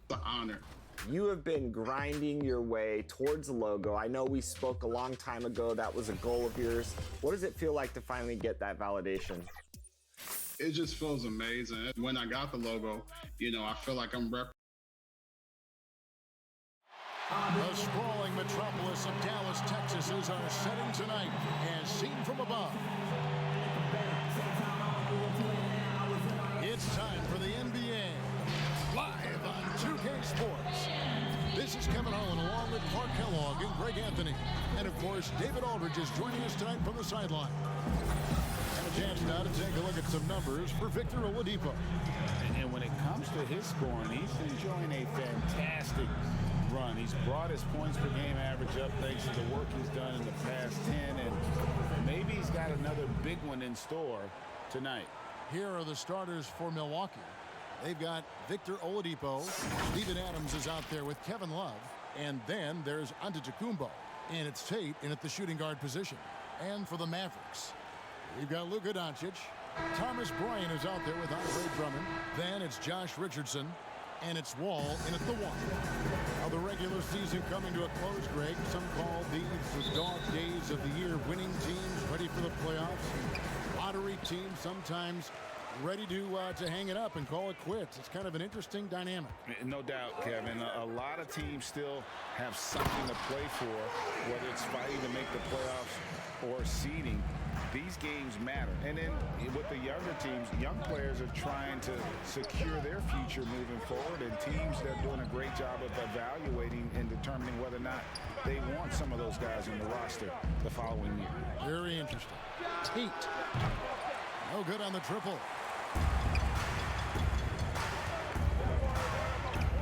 It's an honor. You have been grinding your way towards the logo. I know we spoke a long time ago. That was a goal of yours. What does it feel like to finally get that validation? It just feels amazing. When I got the logo, I feel like I'm representing. The sprawling metropolis of Dallas, Texas is our setting tonight, as seen from above. It's time for the NBA, live on 2K Sports. This is Kevin Harlan along with Clark Kellogg and Greg Anthony. And of course, David Aldridge is joining us tonight from the sideline. And a chance now to take a look at some numbers for Victor Oladipo. And when it comes to his scoring, he's enjoying a fantastic run. He's brought his points per game average up thanks to the work he's done in the past 10, and maybe he's got another big one in store tonight. Here are the starters for Milwaukee. They've got Victor Oladipo. Steven Adams is out there with Kevin Love. And then there's Antetokounmpo. And it's Tate in at the shooting guard position. And for the Mavericks, we've got Luka Doncic. Thomas Bryant is out there with Andre Drummond. Then it's Josh Richardson. And it's Wall in at the one. Now the regular season coming to a close, Greg. Some call these the dog days of the year. Winning teams ready for the playoffs. Lottery teams sometimes ready to hang it up and call it quits. It's kind of an interesting dynamic. No doubt, Kevin. A lot of teams still have something to play for, whether it's fighting to make the playoffs or seeding. These games matter. And then with the younger teams, young players are trying to secure their future moving forward, and teams that are doing a great job of evaluating and determining whether or not they want some of those guys in the roster the following year. Very interesting. Tate. No good on the triple.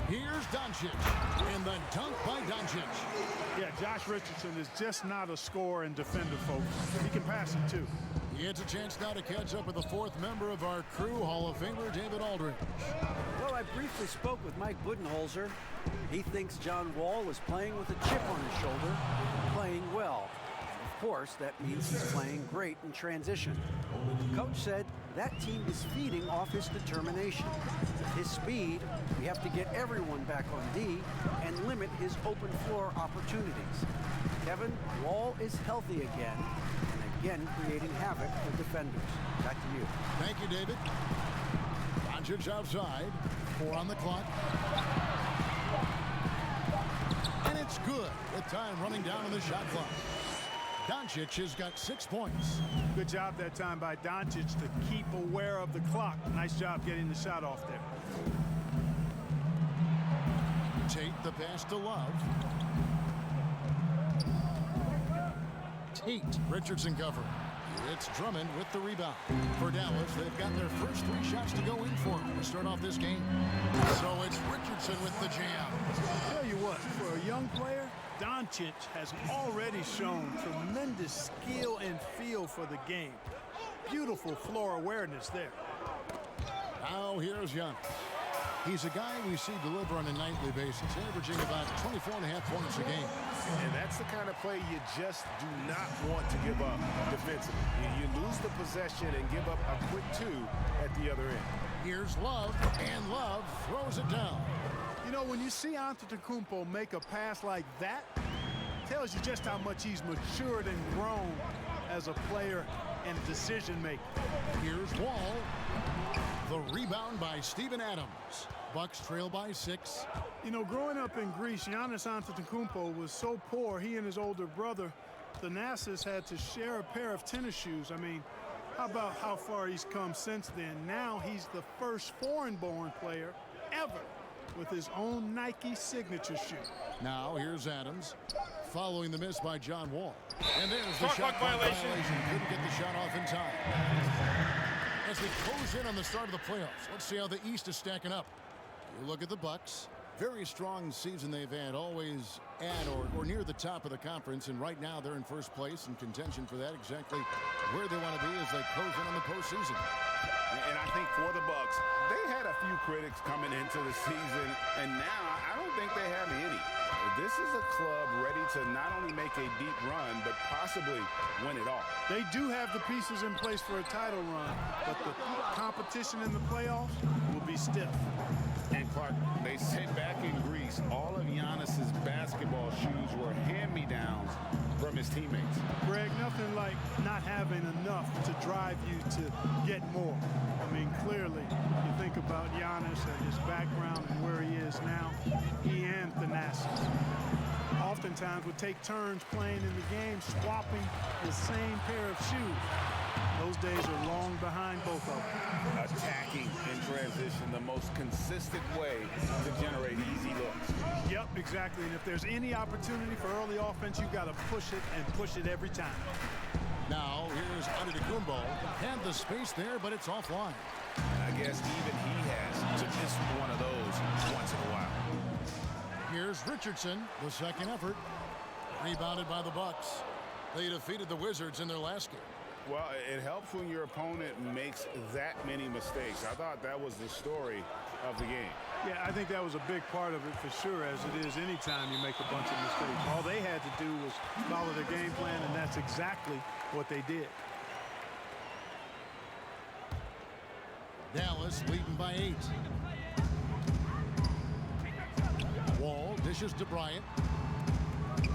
Here's Doncic, and the dunk by Doncic. Yeah, Josh Richardson is just not a scorer and defender, folks. He can pass it, too. He gets a chance now to catch up with the fourth member of our crew, Hall of Famer David Aldridge. Well, I briefly spoke with Mike Budenholzer. He thinks John Wall was playing with a chip on his shoulder, playing well. Of course, that means he's playing great in transition. The coach said that team is feeding off his determination. With his speed, we have to get everyone back on D and limit his open floor opportunities. Kevin, Wall is healthy again, and again creating havoc for defenders. Back to you. Thank you, David. Doncic outside. 4 on the clock. And it's good with time running down on the shot clock. Doncic has got 6 points. Good job that time by Doncic to keep aware of the clock. Nice job getting the shot off there. Tate the pass to Love. Tate. Richardson cover. It's Drummond with the rebound. For Dallas, they've got their first 3 shots to go in for to start off this game. So it's Richardson with the jam. I'll tell you what, for a young player, Doncic has already shown tremendous skill and feel for the game. Beautiful floor awareness there. Now here's Young. He's a guy we see deliver on a nightly basis, averaging about 24.5 points a game. And that's the kind of play you just do not want to give up defensively. You lose the possession and give up a quick 2 at the other end. Here's Love, and Love throws it down. You know, when you see Antetokounmpo make a pass like that, it tells you just how much he's matured and grown as a player and decision maker. Here's Wall. The rebound by Steven Adams. Bucks trail by 6. You know, growing up in Greece, Giannis Antetokounmpo was so poor, he and his older brother, Thanasis, had to share a pair of tennis shoes. I mean, how about how far he's come since then? Now he's the first foreign-born player ever with his own Nike signature shoe. Now here's Adams, following the miss by John Wall. And there's the shot clock violation. Couldn't get the shot off in time. As we close in on the start of the playoffs, let's see how the East is stacking up. You look at the Bucks. Very strong season they've had, always at or near the top of the conference, and right now they're in first place in contention for that, exactly where they want to be as they close in on the postseason. And I think for the Bucks, they had a few critics coming into the season, and now I don't think they have any. This is a club ready to not only make a deep run, but possibly win it all. They do have the pieces in place for a title run, but the competition in the playoffs will be stiff. And Clark, they say back in Greece, all of Giannis's basketball shoes were hand-me-downs from his teammates. Greg, nothing like not having enough to drive you to get more. I mean, clearly, you think about Giannis and his background and where he is now, he and Thanasis oftentimes would take turns playing in the game, swapping the same pair of shoes. Those days are long behind both of them. Attacking in transition, the most consistent way to generate easy looks. Yep, exactly. And if there's any opportunity for early offense, you've got to push it and push it every time. Now here's Antetokounmpo. Had the space there, but it's offline. And I guess even he has to miss one of those once in a while. Here's Richardson, the second effort. Rebounded by the Bucks. They defeated the Wizards in their last game. Well, it helps when your opponent makes that many mistakes. I thought that was the story of the game. Yeah, I think that was a big part of it for sure, as it is anytime you make a bunch of mistakes. All they had to do was follow their game plan, and that's exactly what they did. Dallas leading by 8. Wall dishes to Bryant.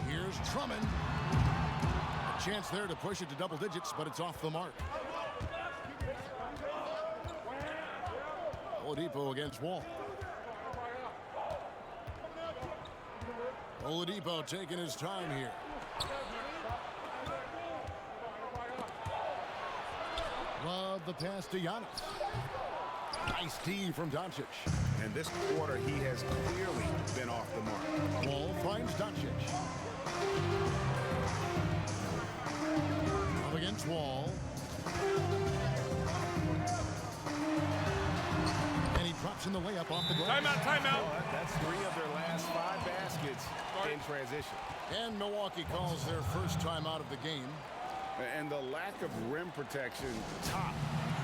Here's Drummond. A chance there to push it to double digits, but it's off the mark. Oladipo against Wall. Oladipo taking his time here. Love the pass to Giannis. Nice D from Doncic. And this quarter, he has clearly been off the mark. Wall finds Doncic. Up against Wall. And he drops in the layup off the glass. Timeout. Oh, that's 3 of their last 5 baskets in transition. And Milwaukee calls their first time out of the game. And the lack of rim protection, top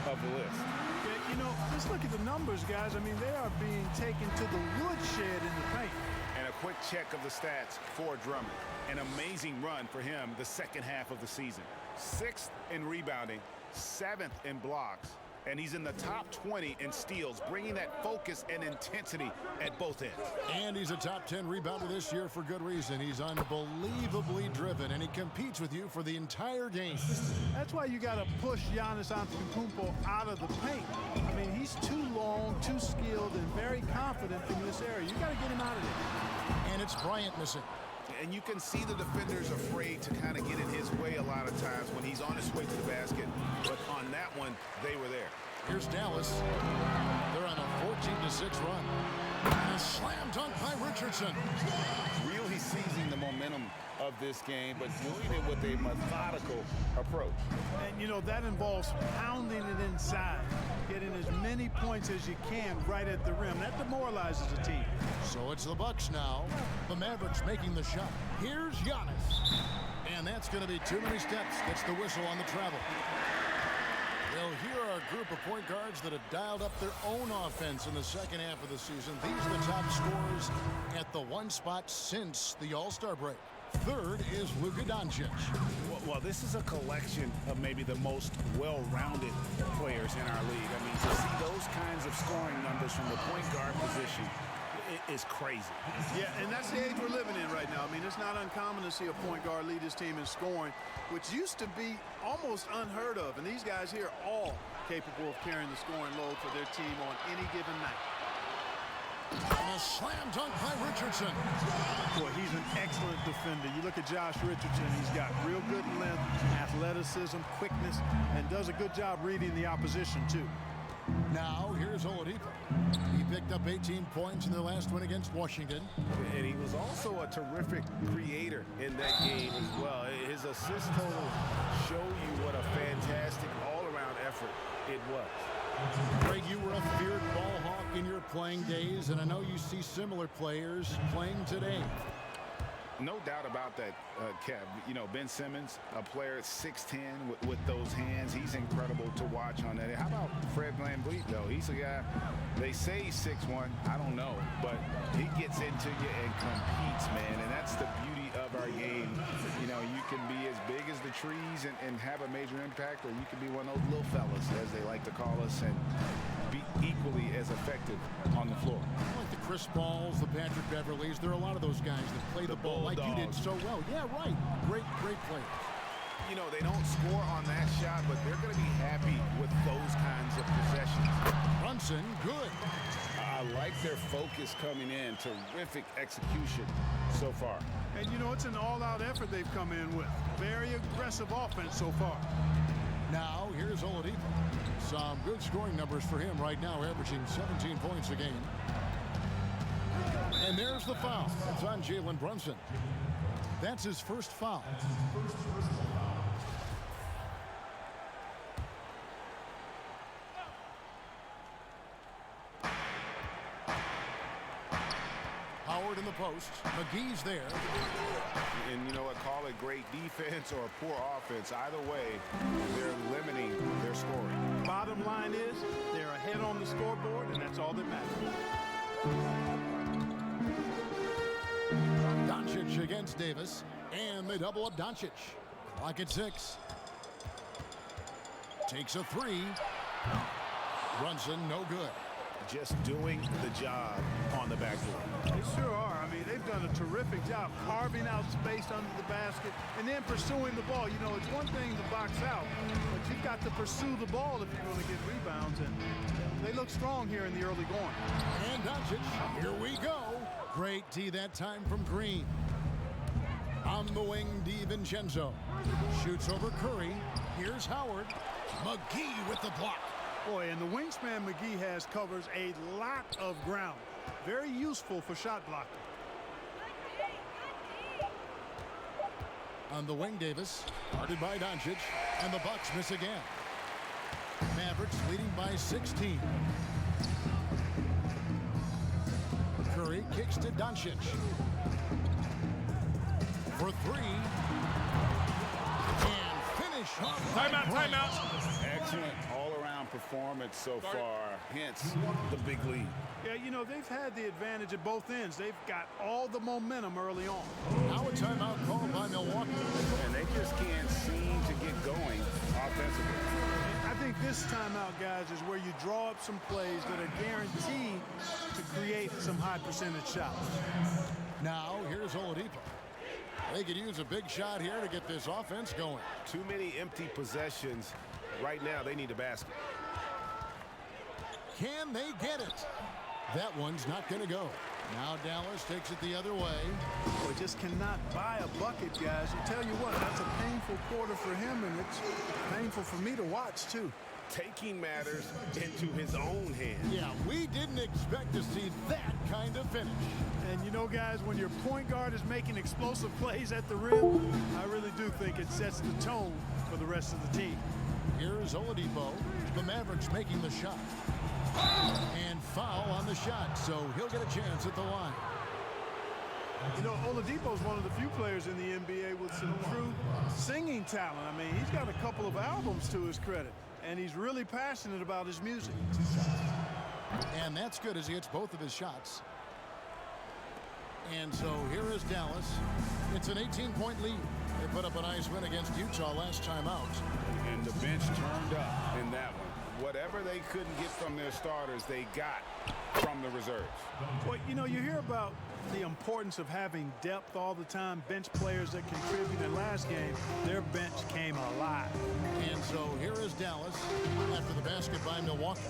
of the list. Yeah, you know, let's look at the numbers, guys. I mean, they are being taken to the woodshed in the paint. And a quick check of the stats for Drummond. An amazing run for him the second half of the season. 6th in rebounding, 7th in blocks, and he's in the top 20 in steals, bringing that focus and intensity at both ends. And he's a top 10 rebounder this year for good reason. He's unbelievably driven, and he competes with you for the entire game. That's why you got to push Giannis Antetokounmpo out of the paint. I mean, he's too long, too skilled, and very confident in this area. You got to get him out of there. And it's Bryant missing. And you can see the defenders afraid to kind of get in his way a lot of times when he's on his way to the basket. But on that one, they were there. Here's Dallas. They're on a 14-6 run. And a slam dunk by Richardson. Really seizing the momentum of this game, but doing it with a methodical approach. And, you know, that involves pounding it inside, getting as many points as you can right at the rim. That demoralizes a team. So it's the Bucks now. The Mavericks making the shot. Here's Giannis. And that's going to be too many steps. Gets the whistle on the travel. Well, here are a group of point guards that have dialed up their own offense in the second half of the season. These are the top scorers at the one spot since the All-Star break. Third is Luka Doncic. Well, this is a collection of maybe the most well-rounded players in our league. I mean, to see those kinds of scoring numbers from the point guard position is crazy. Yeah, and that's the age we're living in right now. I mean, it's not uncommon to see a point guard lead his team in scoring, which used to be almost unheard of. And these guys here are all capable of carrying the scoring load for their team on any given night. And a slam dunk by Richardson. Boy, he's an excellent defender. You look at Josh Richardson, he's got real good length, athleticism, quickness, and does a good job reading the opposition, too. Now, here's Oladipo. He picked up 18 points in their last win against Washington. And he was also a terrific creator in that game as well. His assist total show you what a fantastic all-around effort it was. Greg, you were a feared ball hawk in your playing days, and I know you see similar players playing today. No doubt about that, Kev. You know, Ben Simmons, a player at 6'10", with those hands. He's incredible to watch on that. How about Fred VanVleet, though? He's a guy, they say he's 6'1". I don't know, but he gets into you and competes, man. And that's the beauty of our game. You know, you can be as big as the trees and have a major impact, or you can be one of those little fellas, as they like to call us, and be equally as effective on the floor. Like the Chris Pauls, the Patrick Beverleys, there are a lot of those guys that play the ball like you did so well. Yeah, right. Great players. You know, they don't score on that shot, but they're going to be happy with those kinds of possessions. Brunson, good. I like their focus coming in. Terrific execution so far. And, you know, it's an all-out effort they've come in with. Very aggressive offense so far. Now, here's Oladipo. Some good scoring numbers for him right now, averaging 17 points a game. And there's the foul. It's on Jalen Brunson. That's his first foul. Howard in the post. McGee's there. And you know what? Call it great defense or poor offense. Either way, they're limiting their scoring. Bottom line is they're ahead on the scoreboard, and that's all that matters. Doncic against Davis, and they double up Doncic. Clock at 6. Takes a 3. Brunson, no good. Just doing the job on the backboard. They sure are. I mean, they've done a terrific job carving out space under the basket and then pursuing the ball. You know, it's one thing to box out, but you've got to pursue the ball if you're going to get rebounds. And they look strong here in the early going. And Doncic, here we go. Great D that time from Green. On the wing, DiVincenzo. Shoots over Curry. Here's Howard. McGee with the block. Boy, and the wingspan McGee has covers a lot of ground. Very useful for shot blocking. On the wing, Davis. Guarded by Doncic. And the Bucks miss again. Mavericks leading by 16. Curry kicks to Doncic. For 3. And finish. Timeout. Excellent all-around performance so far. Hence the big lead. Yeah, you know, they've had the advantage at both ends. They've got all the momentum early on. Now a timeout called by Milwaukee. And they just can't seem to get going offensively. I think this timeout, guys, is where you draw up some plays that are guaranteed to create some high percentage shots. Now here's Oladipo. They could use a big shot here to get this offense going. Too many empty possessions. Right now, they need a basket. Can they get it? That one's not going to go. Now Dallas takes it the other way. Boy, just cannot buy a bucket, guys. I tell you what, that's a painful quarter for him, and it's painful for me to watch, too. Taking matters into his own hands. Yeah, we didn't expect to see that kind of finish. And you know, guys, when your point guard is making explosive plays at the rim, I really do think it sets the tone for the rest of the team. Here's Oladipo. The Mavericks making the shot. And foul on the shot, so he'll get a chance at the line. You know, Oladipo's one of the few players in the NBA with some true singing talent. I mean, he's got a couple of albums to his credit, and he's really passionate about his music. And that's good as he hits both of his shots. And so here is Dallas. It's an 18-point lead. They put up a nice win against Utah last time out. And the bench turned up in that one. Whatever they couldn't get from their starters, they got from the reserves. Well, you know, you hear about the importance of having depth all the time, bench players that contribute. In last game, their bench came alive. And so here is Dallas after the basket by Milwaukee.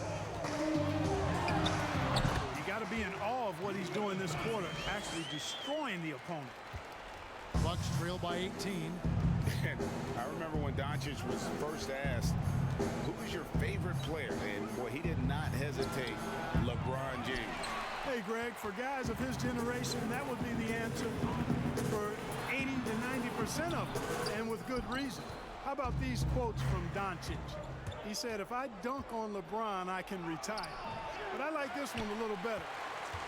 You got to be in awe of what he's doing this quarter, actually destroying the opponent. Bucks trail by 18. And I remember when Doncic was first asked, who is your favorite player? And boy, he did not hesitate. LeBron James. Hey, Greg, for guys of his generation, that would be the answer for 80 to 90% of them, and with good reason. How about these quotes from Doncic? He said, if I dunk on LeBron, I can retire. But I like this one a little better.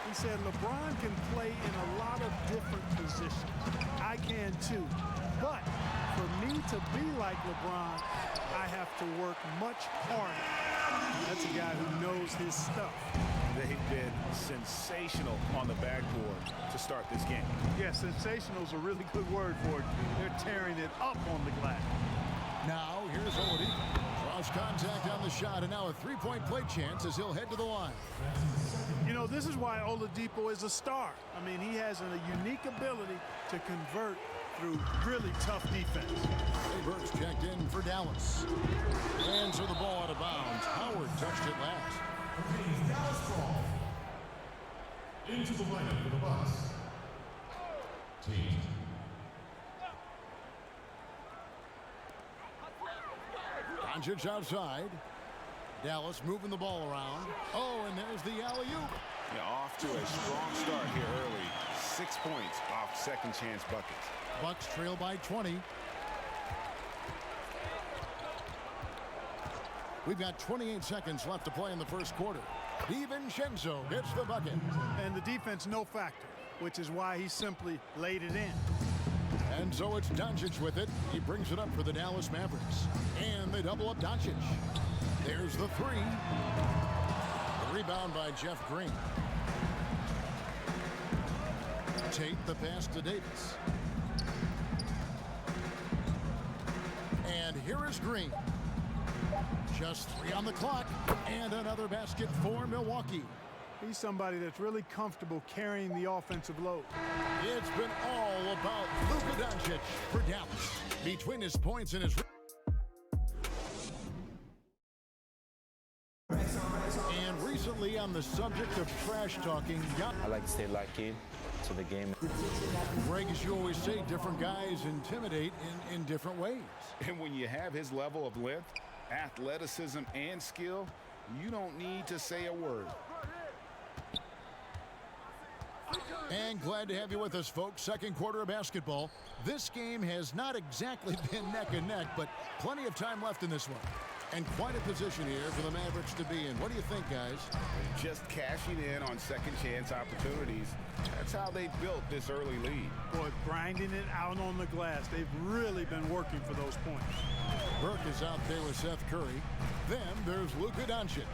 He said, LeBron can play in a lot of different positions. I can too. But for me to be like LeBron, I have to work much harder. That's a guy who knows his stuff. They've been sensational on the backboard to start this game. Yeah, sensational is a really good word for it. They're tearing it up on the glass. Now, here's Oladipo. Cross contact on the shot, and now a three-point play chance as he'll head to the line. You know, this is why Oladipo is a star. I mean, he has a unique ability to convert through really tough defense. Trey Burks checked in for Dallas. And so the ball out of bounds. Howard touched it last. Dallas ball. Into the lineup for the Bucks. Tate. Doncic outside. Dallas moving the ball around. Oh, and there's the alley-oop. Yeah, off to a strong start here early. 6 points off second chance buckets. Bucks trail by 20. We've got 28 seconds left to play in the first quarter. DiVincenzo gets the bucket. And the defense no factor, which is why he simply laid it in. And so it's Doncic with it. He brings it up for the Dallas Mavericks. And they double up Doncic. There's the three. The rebound by Jeff Green. Tate the pass to Davis. And here is Green. Just 3 on the clock. And another basket for Milwaukee. He's somebody that's really comfortable carrying the offensive load. It's been all about Luka Doncic for Dallas. Between his points and his... And recently on the subject of trash talking... I like to stay locked in to the game. Greg, as you always say, different guys intimidate in different ways. And when you have his level of length, athleticism, and skill, you don't need to say a word. And glad to have you with us, folks. Second quarter of basketball. This game has not exactly been neck and neck, but plenty of time left in this one. And quite a position here for the Mavericks to be in. What do you think, guys? Just cashing in on second chance opportunities. That's how they built this early lead. Boy, grinding it out on the glass. They've really been working for those points. Burke is out there with Seth Curry. Then there's Luka Doncic.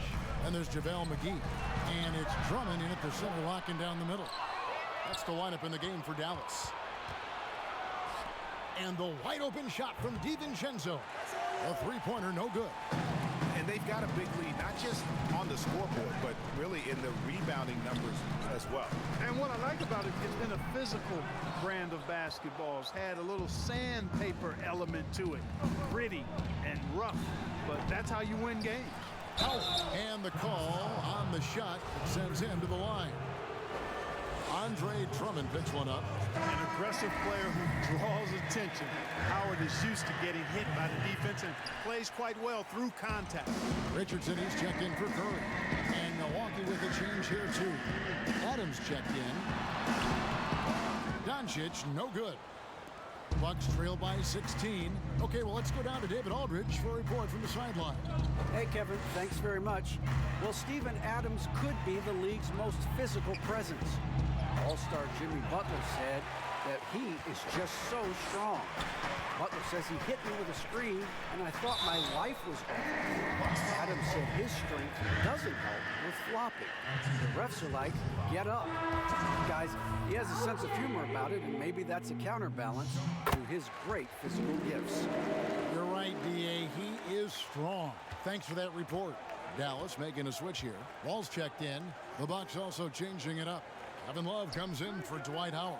And there's JaVale McGee. And it's Drummond in at the center, locking down the middle. That's the lineup in the game for Dallas. And the wide open shot from DiVincenzo. A three-pointer, no good. And they've got a big lead, not just on the scoreboard, but really in the rebounding numbers as well. And what I like about it, it's been a physical brand of basketball. It's had a little sandpaper element to it. Gritty and rough, but that's how you win games. And the call on the shot sends him to the line. Andre Drummond picks one up. An aggressive player who draws attention. Howard is used to getting hit by the defense and plays quite well through contact. Richardson is checked in for Curry. And Milwaukee with a change here too. Adams checked in. Doncic, no good. Bucks trail by 16. Okay, well, let's go down to David Aldridge for a report from the sideline. Hey, Kevin, thanks very much. Well, Steven Adams could be the league's most physical presence. All-star Jimmy Butler said that he is just so strong. Butler says he hit me with a screen, and I thought my life was over. Adams said his strength doesn't help with flopping. The refs are like, get up. Guys, he has a sense of humor about it, and maybe that's a counterbalance to his great physical gifts. You're right, D.A. He is strong. Thanks for that report. Dallas making a switch here. Wall's checked in. The Bucks also changing it up. Kevin Love comes in for Dwight Howard.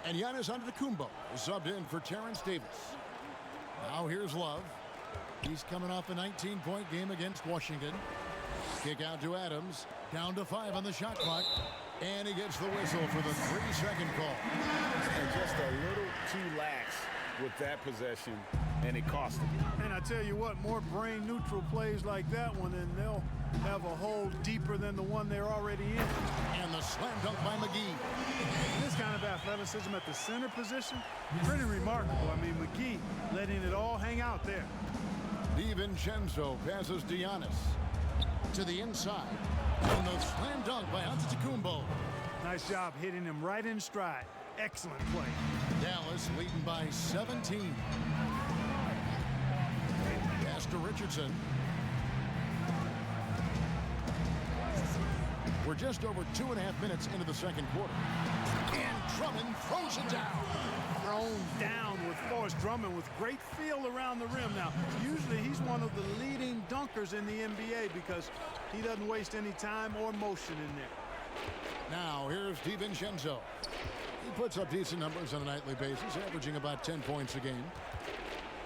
And Giannis Antetokounmpo is subbed in for Terrence Davis. Now here's Love. He's coming off a 19-point game against Washington. Kick out to Adams. Down to 5 on the shot clock. And he gets the whistle for the 3-second call. And just a little too lax with that possession, and it cost him. And I tell you what, more brain-neutral plays like that one, and they'll have a hole deeper than the one they're already in. And the slam dunk by McGee. This kind of athleticism at the center position, pretty remarkable. I mean, McGee letting it all hang out there. DiVincenzo passes to Giannis. To the inside. And the slam dunk by Antetokounmpo. Nice job hitting him right in stride. Excellent play. Dallas leading by 17. Pass to Richardson. We're just over 2.5 minutes into the second quarter. And Drummond throws it down. Thrown down with Forrest Drummond with great feel around the rim. Now, usually he's one of the leading dunkers in the NBA because he doesn't waste any time or motion in there. Now, here's DiVincenzo. He puts up decent numbers on a nightly basis, averaging about 10 points a game.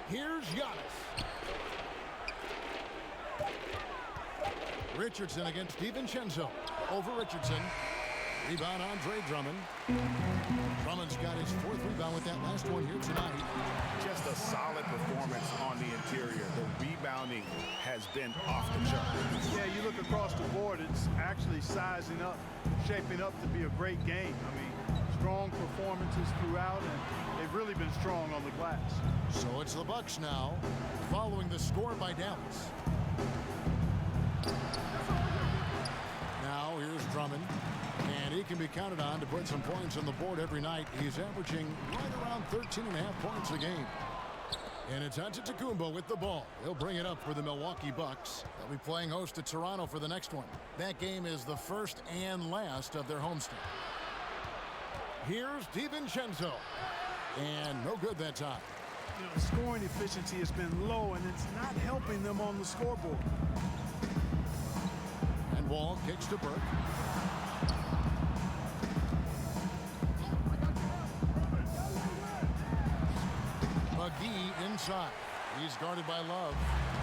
Here's Giannis. Richardson against DiVincenzo. Over Richardson. Rebound Andre Drummond. Drummond's got his 4th rebound with that last one here tonight. Just a solid performance on the interior. The rebounding has been off the chart. Yeah, you look across the board, it's actually sizing up, shaping up to be a great game. I mean, strong performances throughout, and they've really been strong on the glass. So it's the Bucks now, following the score by Dallas. Now here's Drummond, and he can be counted on to put some points on the board every night. He's averaging right around 13.5 points a game. And it's Antetokounmpo with the ball. He'll bring it up for the Milwaukee Bucks. They'll be playing host to Toronto for the next one. That game is the first and last of their homestand. Here's DiVincenzo. And no good that time. You know, scoring efficiency has been low, and it's not helping them on the scoreboard. And Wall kicks to Burke. McGee inside. He's guarded by Love.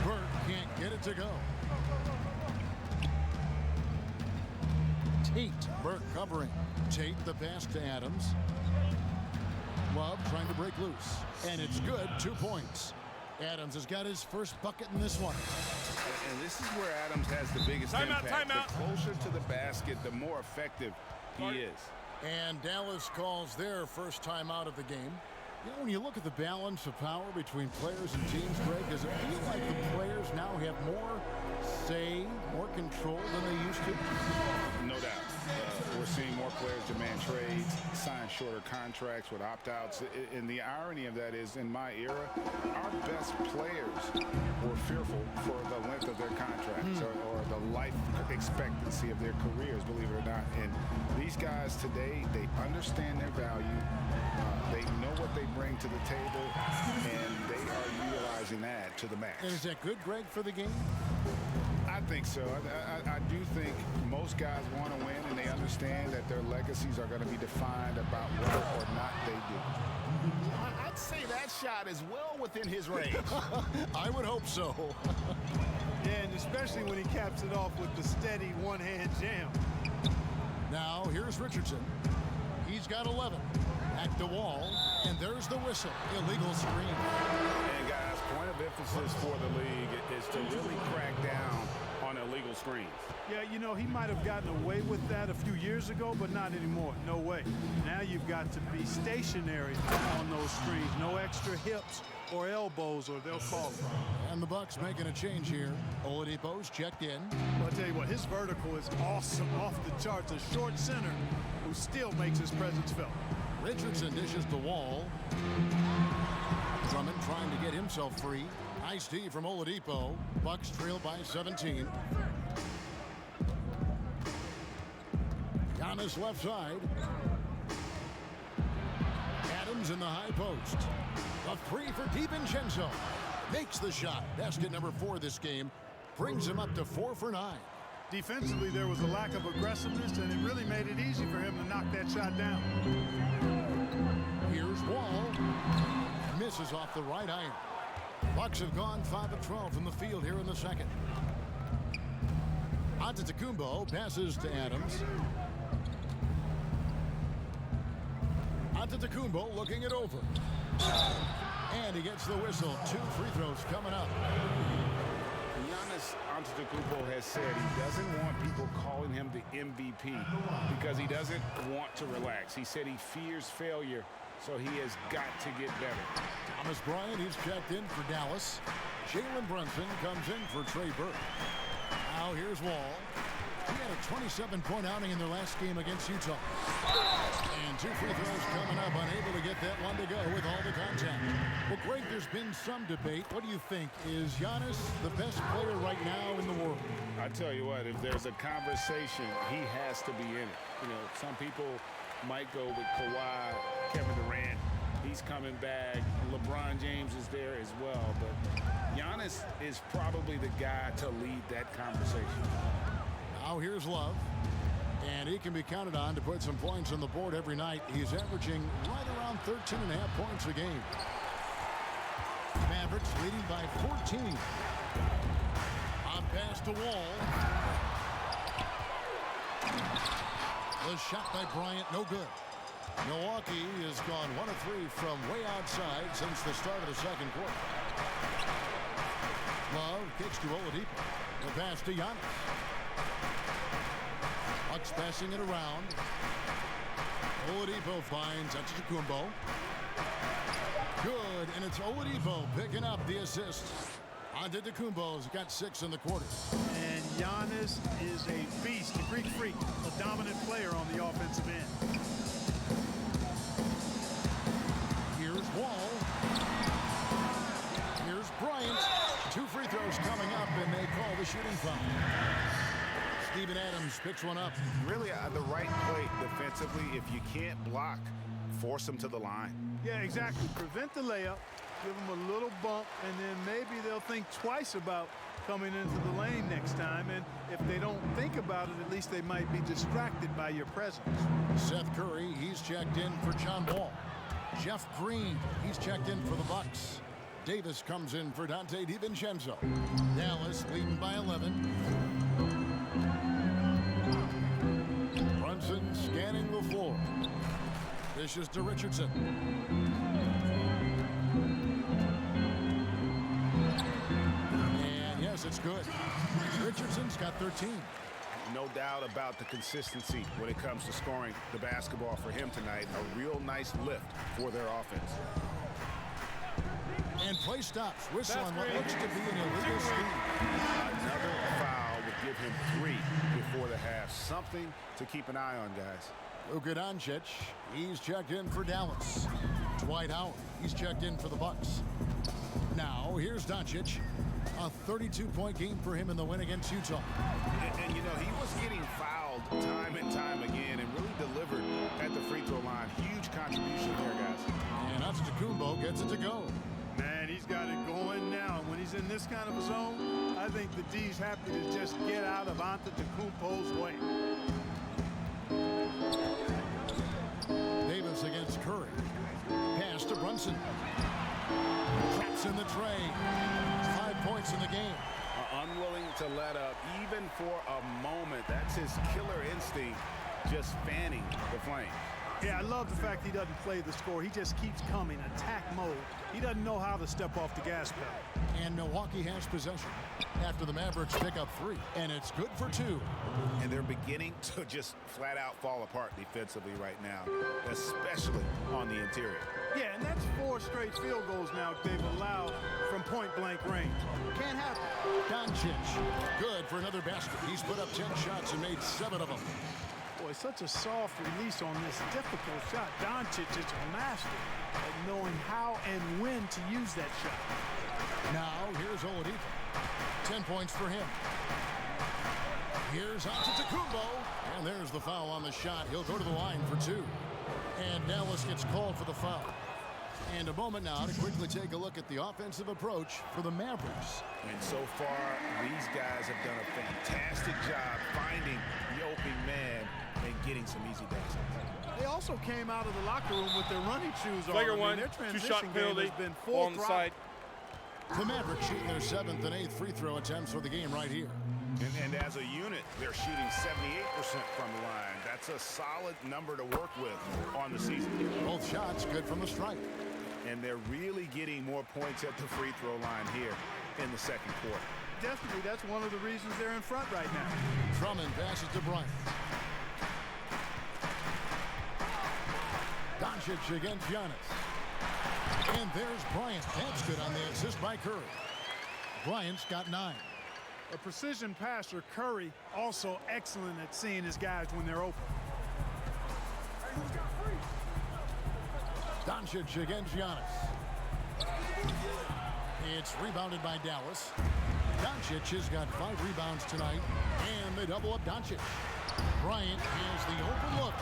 Burke can't get it to go. Tate. Burke covering. Tate the pass to Adams. Love trying to break loose. And it's good. 2 points. Adams has got his first bucket in this one. And this is where Adams has the biggest impact. The closer to the basket, the more effective he is. And Dallas calls their first time out of the game. You know, when you look at the balance of power between players and teams, Greg, does it feel like the players now have more say, more control than they used to? No doubt. We're seeing more players demand trades, sign shorter contracts with opt-outs. And the irony of that is, in my era, our best players were fearful for the length of their contracts or the life expectancy of their careers, believe it or not. And these guys today, they understand their value. They know what they bring to the table, and they are utilizing that to the max. And is that good, Greg, for the game? I think so. I do think most guys want to win, and they understand that their legacies are going to be defined about whether or not they do. I'd say that shot is well within his range. I would hope so. Yeah, and especially when he caps it off with the steady one-hand jam. Now, here's Richardson. He's got 11. At the wall, and there's the whistle. Illegal screen. And guys, point of emphasis for the league is to really crack down on illegal screens. Yeah, you know, he might have gotten away with that a few years ago, but not anymore. No way. Now you've got to be stationary on those screens. No extra hips or elbows, or they'll call for it. And the Bucks making a change here. Oladipo's checked in. Well, I'll tell you what, his vertical is awesome, off the charts. A short center who still makes his presence felt. Richardson dishes the Wall. Drummond trying to get himself free. Nice D from Oladipo. Bucks trail by 17. Giannis left side. Adams in the high post. A three for DiVincenzo. Makes the shot. Basket number 4 this game. Brings him up to 4 for 9. Defensively, there was a lack of aggressiveness, and it really made it easy for him to knock that shot down. Here's Wall. Misses off the right iron. Bucks have gone 5 of 12 from the field here in the second. Antetokounmpo passes to Adams. Antetokounmpo looking it over. And he gets the whistle. 2 free throws coming up. Giannis Antetokounmpo has said he doesn't want people calling him the MVP because he doesn't want to relax. He said he fears failure, so he has got to get better. Thomas Bryant, he's checked in for Dallas. Jalen Brunson comes in for Trey Burke. Now here's Wall. He had a 27-point outing in their last game against Utah. And 2 free throws coming up, unable to get that one to go with all the contact. Well, Greg, there's been some debate. What do you think? Is Giannis the best player right now in the world? I tell you what, if there's a conversation, he has to be in it. You know, some people might go with Kawhi, Kevin Durant. He's coming back. LeBron James is there as well. But Giannis is probably the guy to lead that conversation. Now here's Love. And he can be counted on to put some points on the board every night. He's averaging right around 13.5 points a game. Mavericks leading by 14. On pass to Wall. The shot by Bryant, no good. Milwaukee has gone 1 of 3 from way outside since the start of the second quarter. Love kicks to Oladipo. The pass to Giannis. Bucks passing it around. Oladipo finds Antetokounmpo. Good, and it's Oladipo picking up the assist. Antetokounmpo's got 6 in the quarter. And Giannis is a beast, a Greek freak, a dominant player on the offensive end. Here's Wall. Here's Bryant. 2 free throws coming up, and they call the shooting foul. Steven Adams picks one up. Really the right play defensively. If you can't block, force them to the line. Yeah, exactly. Prevent the layup, give them a little bump, and then maybe they'll think twice about coming into the lane next time. And if they don't think about it, at least they might be distracted by your presence. Seth Curry, he's checked in for John Wall. Jeff Green, he's checked in for the Bucks. Davis comes in for Dante DiVincenzo. Dallas leading by 11. Brunson scanning the floor. Dishes to Richardson. And yes, it's good. Richardson's got 13. No doubt about the consistency when it comes to scoring the basketball for him tonight. A real nice lift for their offense. And play stops. Whistle on what looks to be an illegal steal. Another foul would give him 3 before the half. Something to keep an eye on, guys. Luka Doncic, he's checked in for Dallas. Dwight Howard, he's checked in for the Bucks. Now, here's Doncic. A 32-point game for him in the win against Utah. And you know, he was getting fouled time and time again and really delivered at the free throw line. Huge contribution there, guys. And Antetokounmpo gets it to go. Man, he's got it going now. When he's in this kind of a zone, I think the D's happy to just get out of Antetokounmpo's way. Davis against Curry. Pass to Brunson. Traps in the tray. 5 points in the game. Unwilling to let up, even for a moment. That's his killer instinct, just fanning the flame. Yeah, I love the fact he doesn't play the score. He just keeps coming, attack mode. He doesn't know how to step off the gas pedal. And Milwaukee has possession after the Mavericks pick up 3. And it's good for 2. And they're beginning to just flat out fall apart defensively right now, especially on the interior. Yeah, and that's 4 straight field goals now they've allowed from point-blank range. Can't happen. Doncic, good for another basket. He's put up 10 shots and made 7 of them. Boy, such a soft release on this difficult shot. Doncic is a master at knowing how and when to use that shot. Now, here's Oladipo. 10 points for him. Here's Antetokounmpo. And there's the foul on the shot. He'll go to the line for 2. And Dallas gets called for the foul. And a moment now to quickly take a look at the offensive approach for the Mavericks. And so far, these guys have done a fantastic job finding the open man and getting some easy baskets. They also came out of the locker room with their running shoes on. Flagrant one, Their transition 2-shot game penalty, has been full on the side. The Mavericks shooting their 7th and 8th free throw attempts for the game right here. And as a unit, they're shooting 78% from the line. That's a solid number to work with on the season. Both shots good from the stripe. And they're really getting more points at the free throw line here in the second quarter. Definitely, that's one of the reasons they're in front right now. Drummond passes to Bryant. Doncic against Giannis. And there's Bryant. That's good on the assist by Curry. Bryant's got 9. A precision passer, Curry, also excellent at seeing his guys when they're open. Doncic against Giannis. It's rebounded by Dallas. Doncic has got 5 rebounds tonight, and they double up Doncic. Bryant has the open look.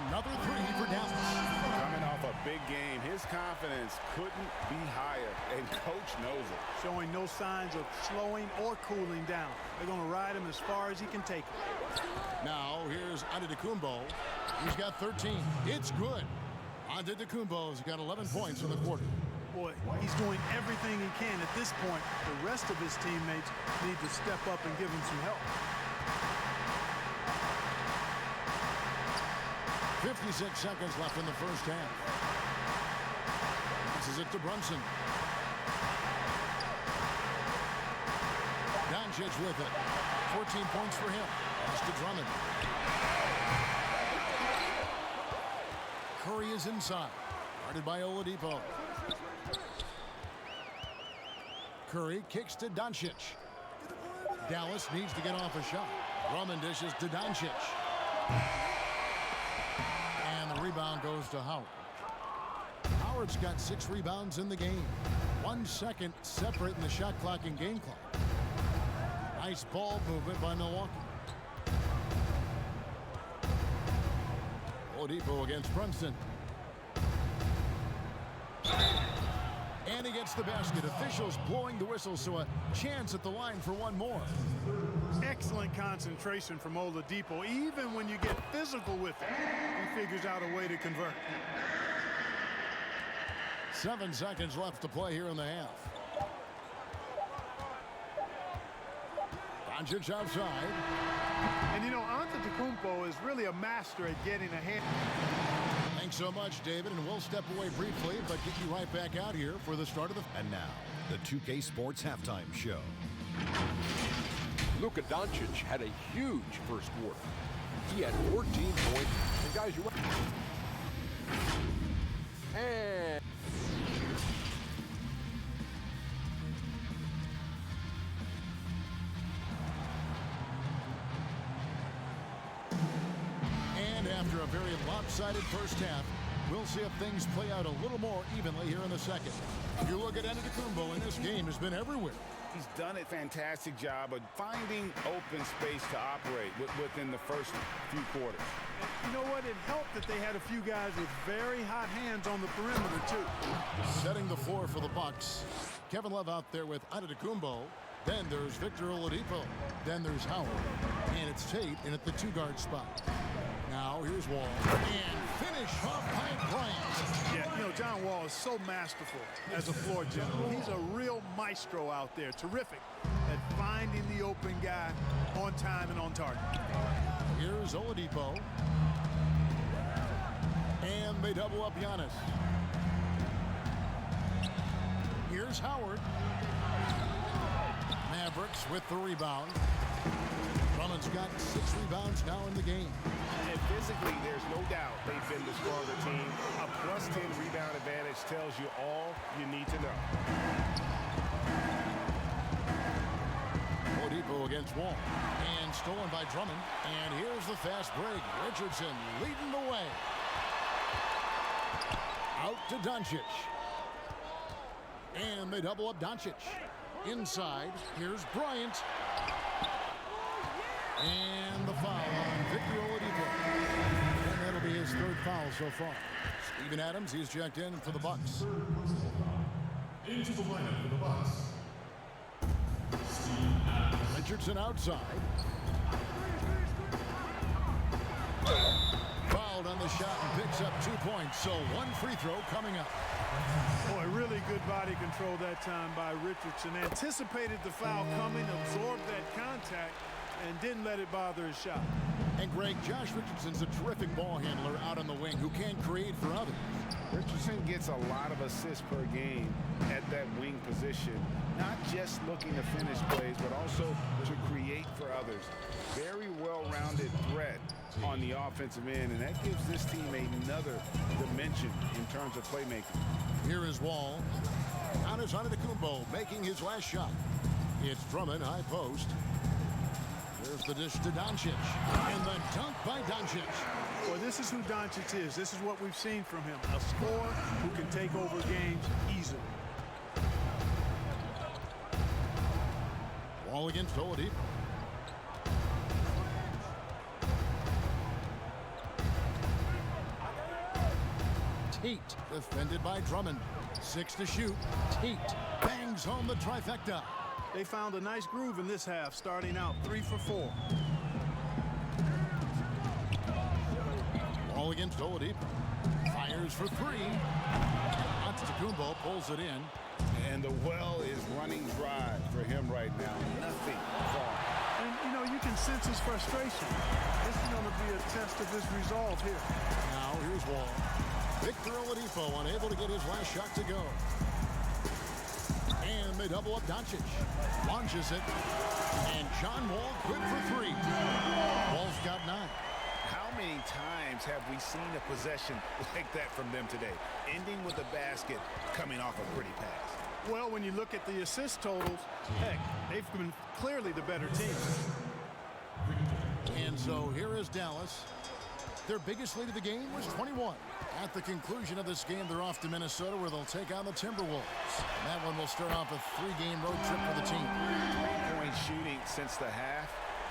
Another 3 for Dallas. Coming off a big game, his confidence couldn't be higher, and coach knows it. Showing no signs of slowing or cooling down. They're going to ride him as far as he can take him. Now here's Antetokounmpo. He's got 13. It's good. Antetokounmpo's got 11 points in the quarter. Boy, he's doing everything he can at this point. The rest of his teammates need to step up and give him some help. 56 seconds left in the first half. This is it to Brunson. Doncic with it. 14 points for him. Pass to Drummond. Curry is inside. Guarded by Oladipo. Curry kicks to Doncic. Dallas needs to get off a shot. Drummond dishes to Doncic. And the rebound goes to Howard. Howard's got 6 rebounds in the game. 1 second separating the shot clock and game clock. Nice ball movement by Milwaukee. Oladipo against Brunson. And he gets the basket. Officials blowing the whistle, so a chance at the line for one more. Excellent concentration from Oladipo. Even when you get physical with it, he figures out a way to convert. 7 seconds left to play here in the half. Doncic outside. And you know, Antetokounmpo is really a master at getting a hand. Thanks so much, David, and we'll step away briefly, but get you right back out here for the start of the... And now, the 2K Sports Halftime Show. Luka Doncic had a huge first quarter. He had 14 points. And guys, you're right. And... after a very lopsided first half, we'll see if things play out a little more evenly here in the second. If you look at Antetokounmpo, in this game has been everywhere. He's done a fantastic job of finding open space to operate within the first few quarters. You know what? It helped that they had a few guys with very hot hands on the perimeter, too. Setting the floor for the Bucks. Kevin Love out there with Antetokounmpo. Then there's Victor Oladipo. Then there's Howard. And it's Tate in at the 2-guard spot. Now here's Wall. And finish off by Bryant. Yeah, you know, John Wall is so masterful as a floor general. He's a real maestro out there. Terrific at finding the open guy on time and on target. Here's Oladipo. And they double up Giannis. Here's Howard. Mavericks with the rebound. Drummond's got 6 rebounds now in the game. And physically, there's no doubt they've been the stronger team. A +10 rebound advantage tells you all you need to know. Oladipo against Wall. And stolen by Drummond. And here's the fast break. Richardson leading the way. Out to Doncic. And they double up Doncic. Inside, here's Bryant. And the foul on Victor Oladipo. And that'll be his 3rd foul so far. Steven Adams, he's checked in for the Bucks. Into the lineup for the Bucks. Richardson outside. Fouled on the shot and picks up 2 points. So 1 free throw coming up. Boy, really good body control that time by Richardson. Anticipated the foul coming, absorbed that contact, and didn't let it bother his shot. And Greg, Josh Richardson's a terrific ball handler out on the wing who can create for others. Richardson gets a lot of assists per game at that wing position. Not just looking to finish plays, but also to create for others. Very well-rounded threat on the offensive end, and that gives this team another dimension in terms of playmaking. Here is Wall. Giannis Antetokounmpo making his last shot. It's Drummond, high post. There's the dish to Doncic. And the dunk by Doncic. Well, this is who Doncic is. This is what we've seen from him. A scorer who can take over games easily. Wall against Oladipo. Tate defended by Drummond. 6 to shoot. Tate bangs home the trifecta. They found a nice groove in this half, starting out 3 for 4. Ball against Oladipo. Fires for 3. Antetokounmpo pulls it in. And the well is running dry for him right now. Nothing falling. And, you know, you can sense his frustration. This is going to be a test of his resolve here. Now, here's Wall. Victor Oladipo unable to get his last shot to go. And they double up Doncic. Launches it. And John Wall good for 3. Wall's got 9. How many times have we seen a possession like that from them today? Ending with a basket, coming off a pretty pass. Well, when you look at the assist totals, heck, they've been clearly the better team. And so here is Dallas. Their biggest lead of the game was 21. At the conclusion of this game, they're off to Minnesota, where they'll take on the Timberwolves. And that one will start off a 3-game road trip for the team. Three-point shooting since the half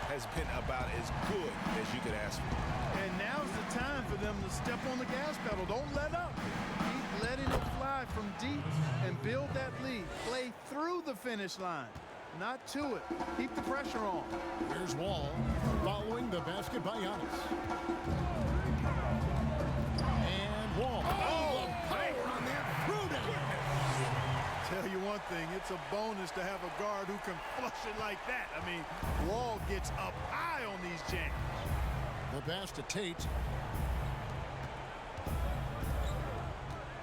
has been about as good as you could ask for. And now's the time for them to step on the gas pedal. Don't let up. Keep letting it fly from deep and build that lead. Play through the finish line, not to it. Keep the pressure on. Here's Wall following the basket by Giannis. And Wall. Oh, the power on that. Prove it. Tell you one thing, it's a bonus to have a guard who can flush it like that. I mean, Wall gets up high on these jams. The pass to Tate.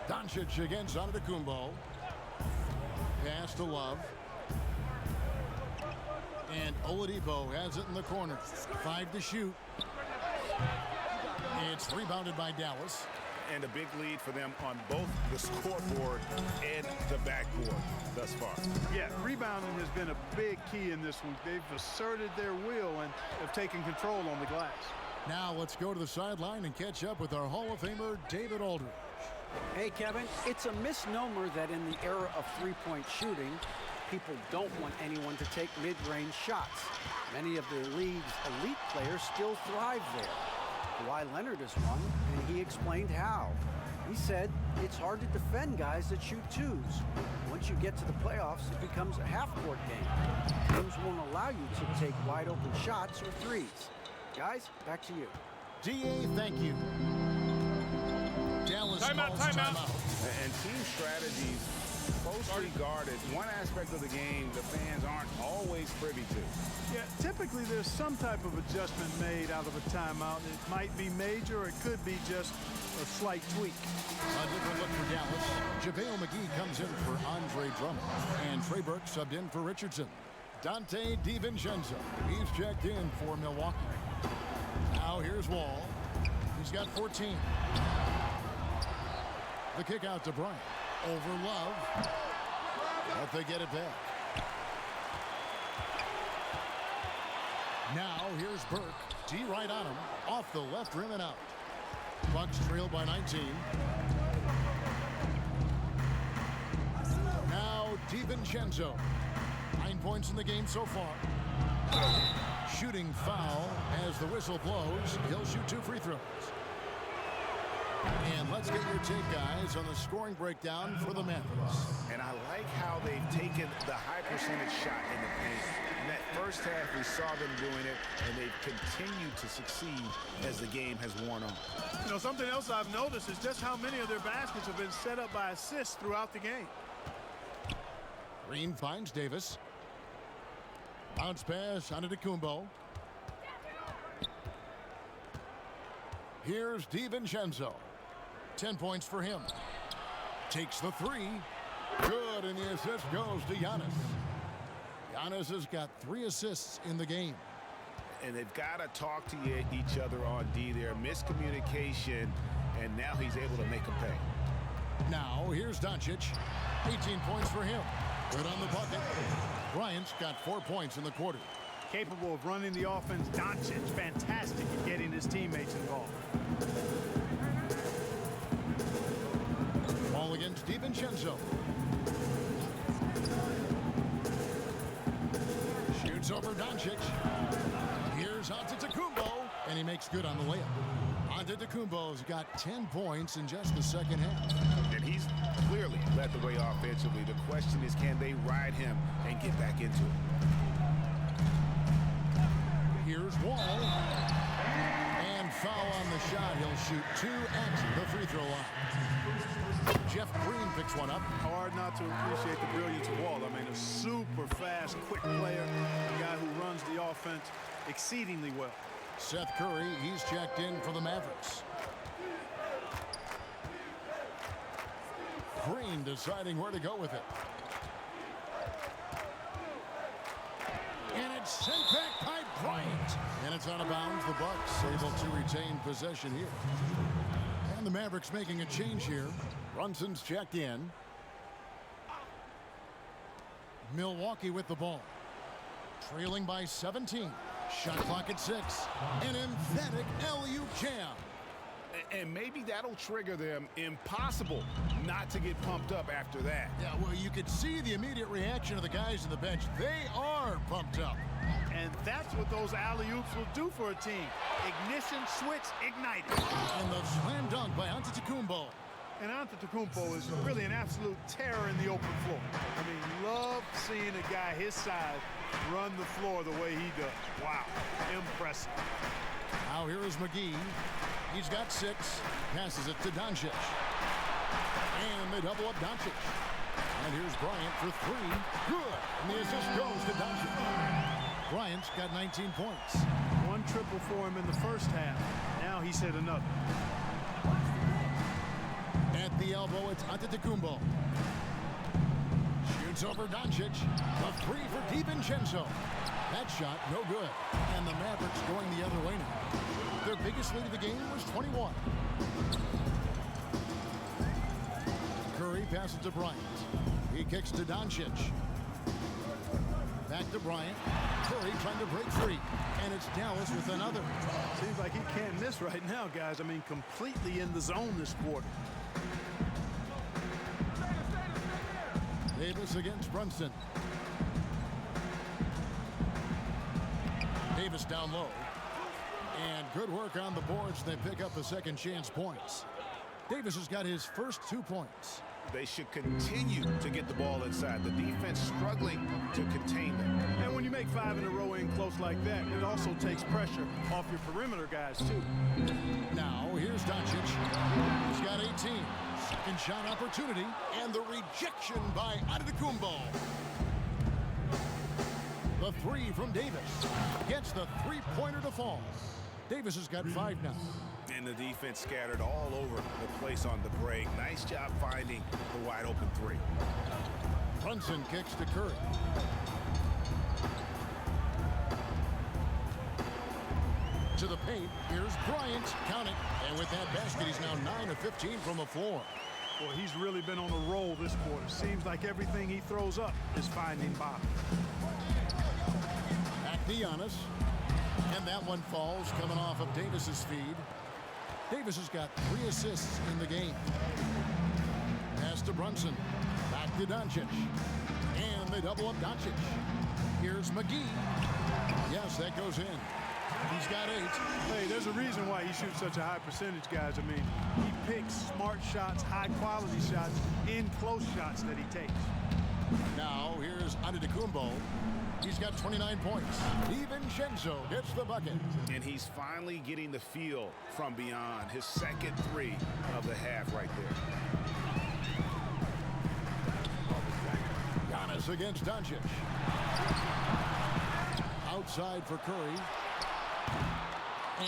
Doncic against Antetokounmpo. Pass to Love. And Oladipo has it in the corner. 5 to shoot. It's rebounded by Dallas. And a big lead for them on both the scoreboard and the backboard thus far. Yeah, rebounding has been a big key in this one. They've asserted their will and have taken control on the glass. Now let's go to the sideline and catch up with our Hall of Famer, David Aldridge. Hey, Kevin, it's a misnomer that in the era of three-point shooting, people don't want anyone to take mid-range shots. Many of the league's elite players still thrive there. Kawhi Leonard is one, and he explained how. He said it's hard to defend guys that shoot twos. Once you get to the playoffs, it becomes a half-court game. Teams won't allow you to take wide-open shots or threes. Guys, back to you. DA, thank you. Dallas calls timeout. And team strategies closely guarded. One aspect of the game the fans aren't always privy to. Yeah, typically there's some type of adjustment made out of a timeout. It might be major, or it could be just a slight tweak. A different look for Dallas. JaVale McGee comes in for Andre Drummond. And Trey Burke subbed in for Richardson. Dante DiVincenzo, he's checked in for Milwaukee. Now here's Wall. He's got 14. The kick out to Bryant. Over Love. But they get it back. Now here's Burke. D right on him. Off the left rim and out. Bucks trail by 19. Now DiVincenzo. 9 points in the game so far. Shooting foul as the whistle blows. He'll shoot 2 free throws. And let's get your take, guys, on the scoring breakdown for the Mavericks. And I like how they've taken the high percentage shot in the paint. In that first half, we saw them doing it, and they've continued to succeed as the game has worn on. You know, something else I've noticed is just how many of their baskets have been set up by assists throughout the game. Green finds Davis. Bounce pass onto Antetokounmpo. Here's DiVincenzo. 10 points for him. Takes the 3. Good, and the assist goes to Giannis. Giannis has got 3 assists in the game. And they've got to talk to each other on D there. Miscommunication, and now he's able to make them pay. Now, here's Doncic. 18 points for him. Good on the bucket. Bryant's got 4 points in the quarter. Capable of running the offense, Doncic fantastic at getting his teammates involved. Ball against DiVincenzo. Shoots over Doncic. Here's Antetokounmpo, and he makes good on the layup. Antetokounmpo's got 10 points in just the second half. And he's clearly led the way offensively. The question is, can they ride him and get back into it? Here's Wall. And foul on the shot. He'll shoot 2 at the free throw line. Jeff Green picks one up. Hard not to appreciate the brilliance of Wall. I mean, a super fast, quick player, a guy who runs the offense exceedingly well. Seth Curry, he's checked in for the Mavericks. Green deciding where to go with it. And it's sent back by Bryant. And it's out of bounds. The Bucks able to retain possession here. And the Mavericks making a change here. Brunson's checked in. Milwaukee with the ball. Trailing by 17. Shot clock at 6. An emphatic alley-oop jam. And maybe that'll trigger them. Impossible not to get pumped up after that. Yeah, well, you could see the immediate reaction of the guys on the bench. They are pumped up. And that's what those alley-oops will do for a team. Ignition, switch, ignited. And the slam dunk by Antetokounmpo. And Antetokounmpo is really an absolute terror in the open floor. I mean, love seeing a guy his size run the floor the way he does. Wow, impressive. Now here is McGee. He's got 6. Passes it to Doncic. And they double up Doncic. And here's Bryant for 3. Good. And the assist goes to Doncic. Bryant's got 19 points. 1 triple for him in the first half. Now he's hit another. At the elbow, it's Antetokounmpo. Shoots over Doncic. The 3 for DiVincenzo. That shot, no good. And the Mavericks going the other way now. Their biggest lead of the game was 21. Curry passes to Bryant. He kicks to Doncic. Back to Bryant. Curry trying to break free. And it's Dallas with another. Seems like he can't miss right now, guys. I mean, completely in the zone this quarter. Davis against Brunson. Davis down low. And good work on the boards. They pick up the second chance points. Davis has got his first 2 points. They should continue to get the ball inside. The defense struggling to contain them. And when you make 5 in a row in close like that, it also takes pressure off your perimeter guys, too. Now, here's Doncic. He's got 18. Second shot opportunity. And the rejection by Antetokounmpo. The 3 from Davis. Gets the three-pointer to fall. Davis has got 5 now. And the defense scattered all over the place on the break. Nice job finding the wide-open 3. Brunson kicks to Curry. To the paint. Here's Bryant. Count it. And with that basket, he's now 9 of 15 from the floor. Boy, he's really been on a roll this quarter. Seems like everything he throws up is finding bottom. Back to Giannis. And that one falls coming off of Davis's feed. Davis has got 3 assists in the game. Pass to Brunson. Back to Doncic. And they double up Doncic. Here's McGee. Yes, that goes in. He's got 8. Hey, there's a reason why he shoots such a high percentage, guys. I mean, he picks smart shots, high-quality shots, in close shots that he takes. Now, here's Antetokounmpo. He's got 29 points. DiVincenzo gets the bucket. And he's finally getting the feel from beyond. His second 3 of the half right there. Giannis against Doncic. Outside for Curry.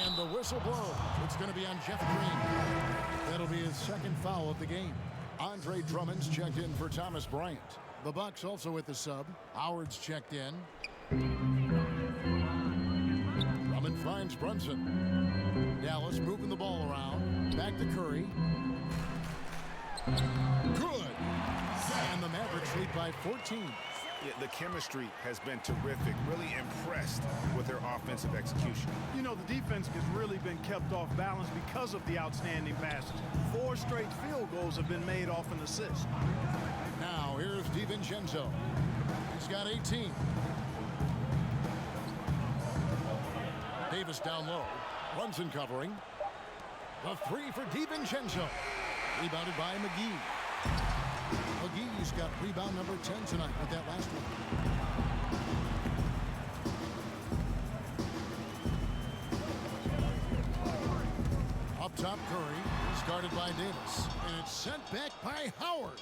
And the whistle blows. It's going to be on Jeff Green. That'll be his second foul of the game. Andre Drummond's checked in for Thomas Bryant. The Bucks also with the sub. Howard's checked in. Drummond finds Brunson. Dallas moving the ball around. Back to Curry. Good. And the Mavericks lead by 14. Yeah, the chemistry has been terrific. Really impressed with their offensive execution. You know, the defense has really been kept off balance because of the outstanding passes. 4 straight field goals have been made off an assist. Now here's DiVincenzo. He's got 18. Davis down low. Brunson covering. The 3 for DiVincenzo. Rebounded by McGee. McGee's got rebound number 10 tonight with that last one. Up top, Curry is guarded by Davis. And it's sent back by Howard.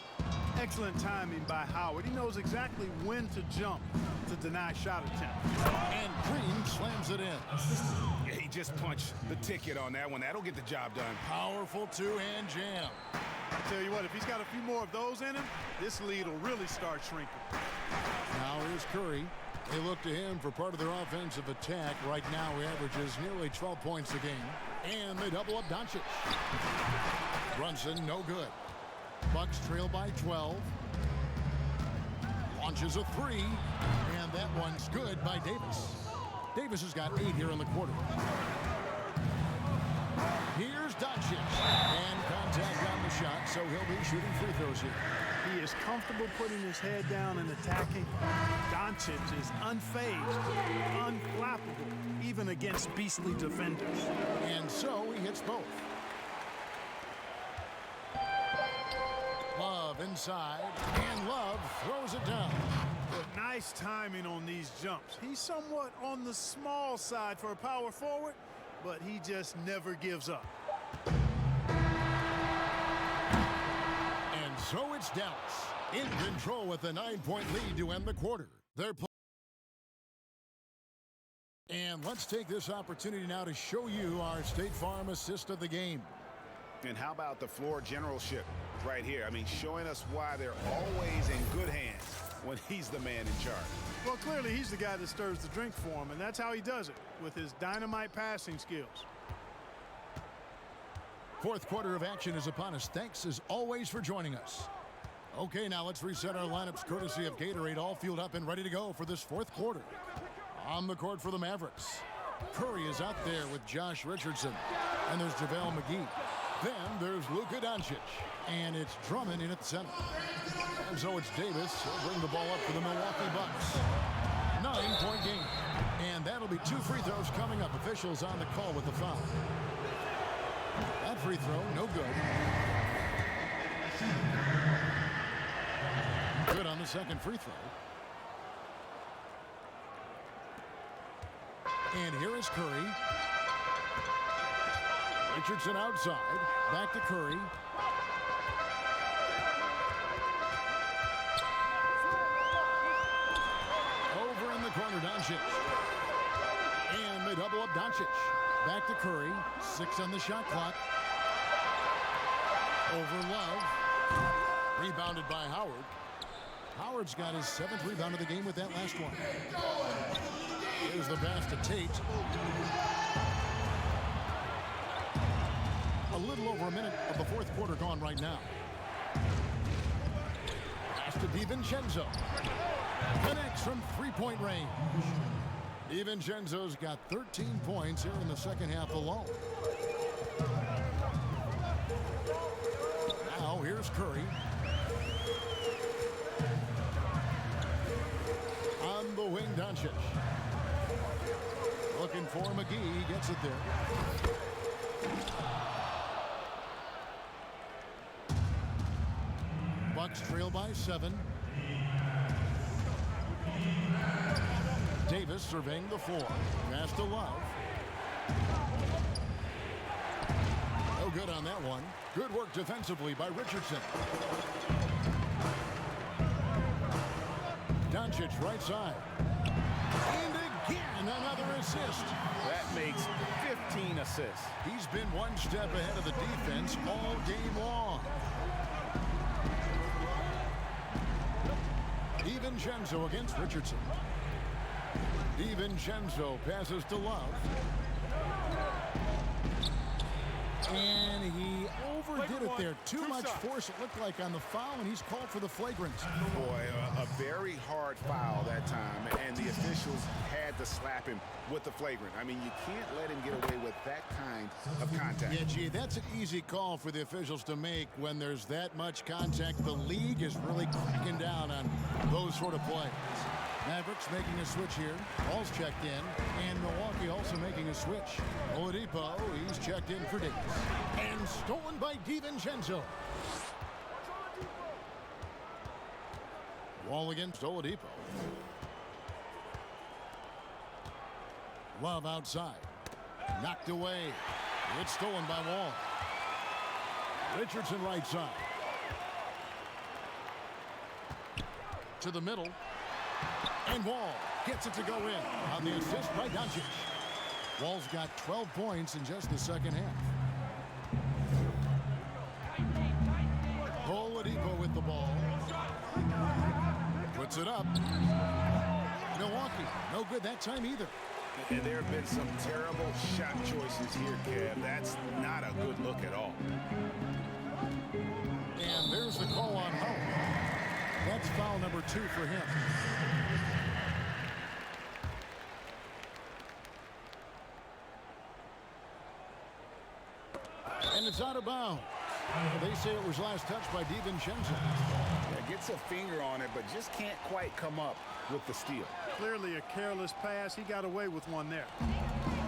Excellent timing by Howard. He knows exactly when to jump to deny shot attempt. And Green slams it in. Yeah, he just punched the ticket on that one. That'll get the job done. Powerful two-hand jam. I tell you what, if he's got a few more of those in him, this lead will really start shrinking. Now here's Curry. They look to him for part of their offensive attack. Right now he averages nearly 12 points a game. And they double up Doncic. Brunson, no good. Bucks trail by 12. Launches a 3. And that one's good by Davis. Davis has got 8 here in the quarter. Here's Doncic. And contact on the shot, so he'll be shooting free throws here. He is comfortable putting his head down and attacking. Doncic is unfazed, unflappable, even against beastly defenders. And so he hits both. Love inside, and Love throws it down. But nice timing on these jumps. He's somewhat on the small side for a power forward, but he just never gives up. And so it's Dallas in control with a 9-point lead to end the quarter. And let's take this opportunity now to show you our State Farm assist of the game. And how about the floor generalship right here? I mean, showing us why they're always in good hands when he's the man in charge. Well, clearly he's the guy that stirs the drink for him, and that's how he does it, with his dynamite passing skills. Fourth quarter of action is upon us. Thanks, as always, for joining us. Okay, now let's reset our lineups courtesy of Gatorade, all fueled up and ready to go for this fourth quarter. On the court for the Mavericks, Curry is out there with Josh Richardson, and there's JaVale McGee. Then there's Luka Doncic, and it's Drummond in at the center. And so it's Davis. He'll bring the ball up for the Milwaukee Bucks. 9-point game. And that'll be 2 free throws coming up. Officials on the call with the foul. That free throw, no good. Good on the second free throw. And here is Curry. Richardson outside. Back to Curry. Over in the corner, Doncic. And they double up Doncic. Back to Curry. 6 on the shot clock. Over Love. Rebounded by Howard. Howard's got his 7th rebound of the game with that last one. Here's the pass to Tate. A little over a minute of the fourth quarter gone right now. Pass to DiVincenzo. Connects from 3-point range. DiVincenzo's got 13 points here in the second half alone. Now here's Curry. On the wing, Doncic. Looking for McGee. He gets it there. Bucks trail by 7. Davis surveying the floor. Pass to Love. No good on that one. Good work defensively by Richardson. Doncic right side. And again, another assist. That makes 15 assists. He's been one step ahead of the defense all game long. DiVincenzo against Richardson. DiVincenzo passes to Love. And he overdid it there. Too much force, it looked like, on the foul, and he's called for the flagrant. Boy, a very hard foul that time, and the officials had to slap him with the flagrant. I mean, you can't let him get away with that kind of contact. Yeah, gee, that's an easy call for the officials to make when there's that much contact. The league is really cracking down on those sort of plays. Mavericks making a switch here. Ball's checked in, and Milwaukee also making a switch. Oladipo, he's checked in for Davis. And stolen by DiVincenzo. Wall against Oladipo. Love outside. Knocked away. It's stolen by Wall. Richardson right side. To the middle. And Wall gets it to go in on the assist by Doncic. Wall's got 12 points in just the second half. Oladipo with the ball. Puts it up. Milwaukee, no good that time either. And there have been some terrible shot choices here, Kev. That's not a good look at all. And there's the call on Howard. That's foul number 2 for him. And it's out of bounds. They say it was last touched by DiVincenzo. Yeah, gets a finger on it, but just can't quite come up with the steal. Clearly a careless pass. He got away with one there.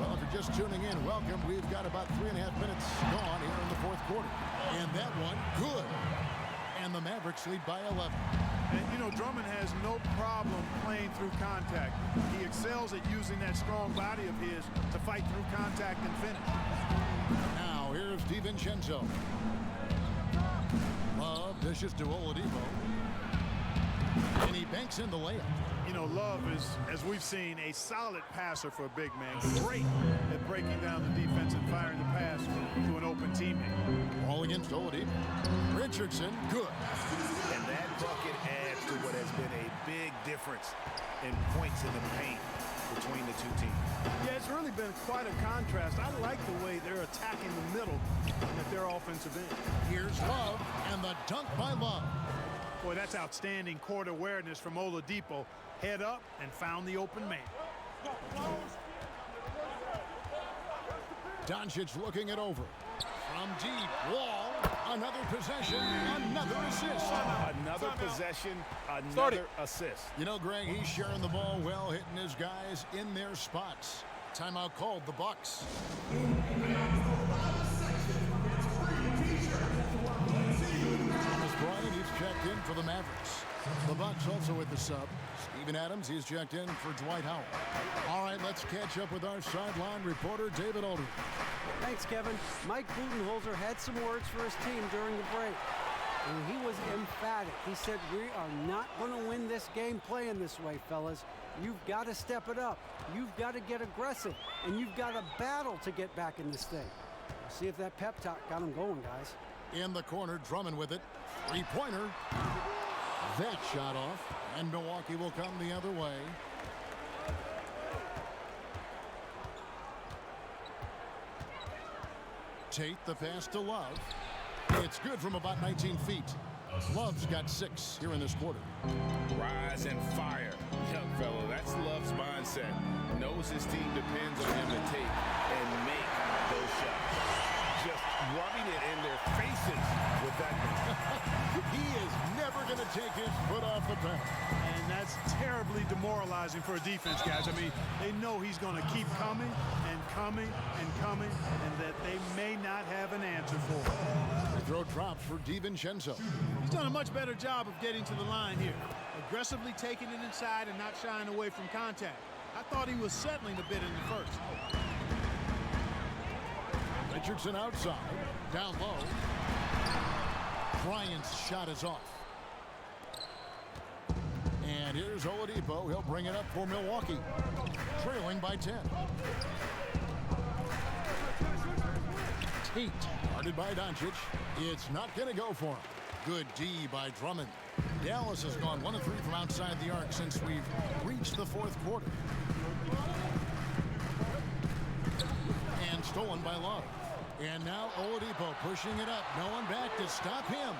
Well, if you're just tuning in, welcome. We've got about 3.5 minutes gone here in the fourth quarter. And that one, good. And the Mavericks lead by 11. And, you know, Drummond has no problem playing through contact. He excels at using that strong body of his to fight through contact and finish. Now, here's DiVincenzo. Love dishes to Oladipo. And he banks in the layup. You know, Love is, as we've seen, a solid passer for a big man. Great at breaking down the defense and firing the pass to an open teammate. Ball against Oladipo. Richardson, good. And that bucket adds to what has been a big difference in points in the paint between the two teams. Yeah, it's really been quite a contrast. I like the way they're attacking the middle at their offensive end. Here's Love, and the dunk by Love. Boy, that's outstanding court awareness from Oladipo. Head up and found the open man. Doncic looking it over. From deep, Wall, another possession, another assist. Another possession, another assist. You know, Greg, he's sharing the ball well, hitting his guys in their spots. Timeout called, the Bucks. Thomas Bryant, he's checked in for the Mavericks. The Bucks also with the sub. Steven Adams, he's checked in for Dwight Howard. All right, let's catch up with our sideline reporter, David Aldridge. Thanks, Kevin. Mike Budenholzer had some words for his team during the break. And he was emphatic. He said, we are not going to win this game playing this way, fellas. You've got to step it up. You've got to get aggressive. And you've got to battle to get back in this thing. We'll see if that pep talk got him going, guys. In the corner, Drummond with it. Three-pointer. That shot off. And Milwaukee will come the other way. Tate, the pass to Love. It's good from about 19 feet. Love's got 6 here in this quarter. Rise and fire. Young fellow, that's Love's mindset. Knows his team depends on him to take and make those shots. Just rubbing it in their faces with that. He is never going to take his foot off the pedal. And that's terribly demoralizing for a defense, guys. I mean, they know he's going to keep coming and coming and coming, and that they may not have an answer for him. The throw drops for DiVincenzo. He's done a much better job of getting to the line here. Aggressively taking it inside and not shying away from contact. I thought he was settling a bit in the first. Richardson outside. Down low. Bryant's shot is off. And here's Oladipo. He'll bring it up for Milwaukee. Trailing by 10. Tate, guarded by Doncic. It's not going to go for him. Good D by Drummond. Dallas has gone 1 of 3 from outside the arc since we've reached the fourth quarter. And stolen by Love. And now Oladipo pushing it up. No one back to stop him.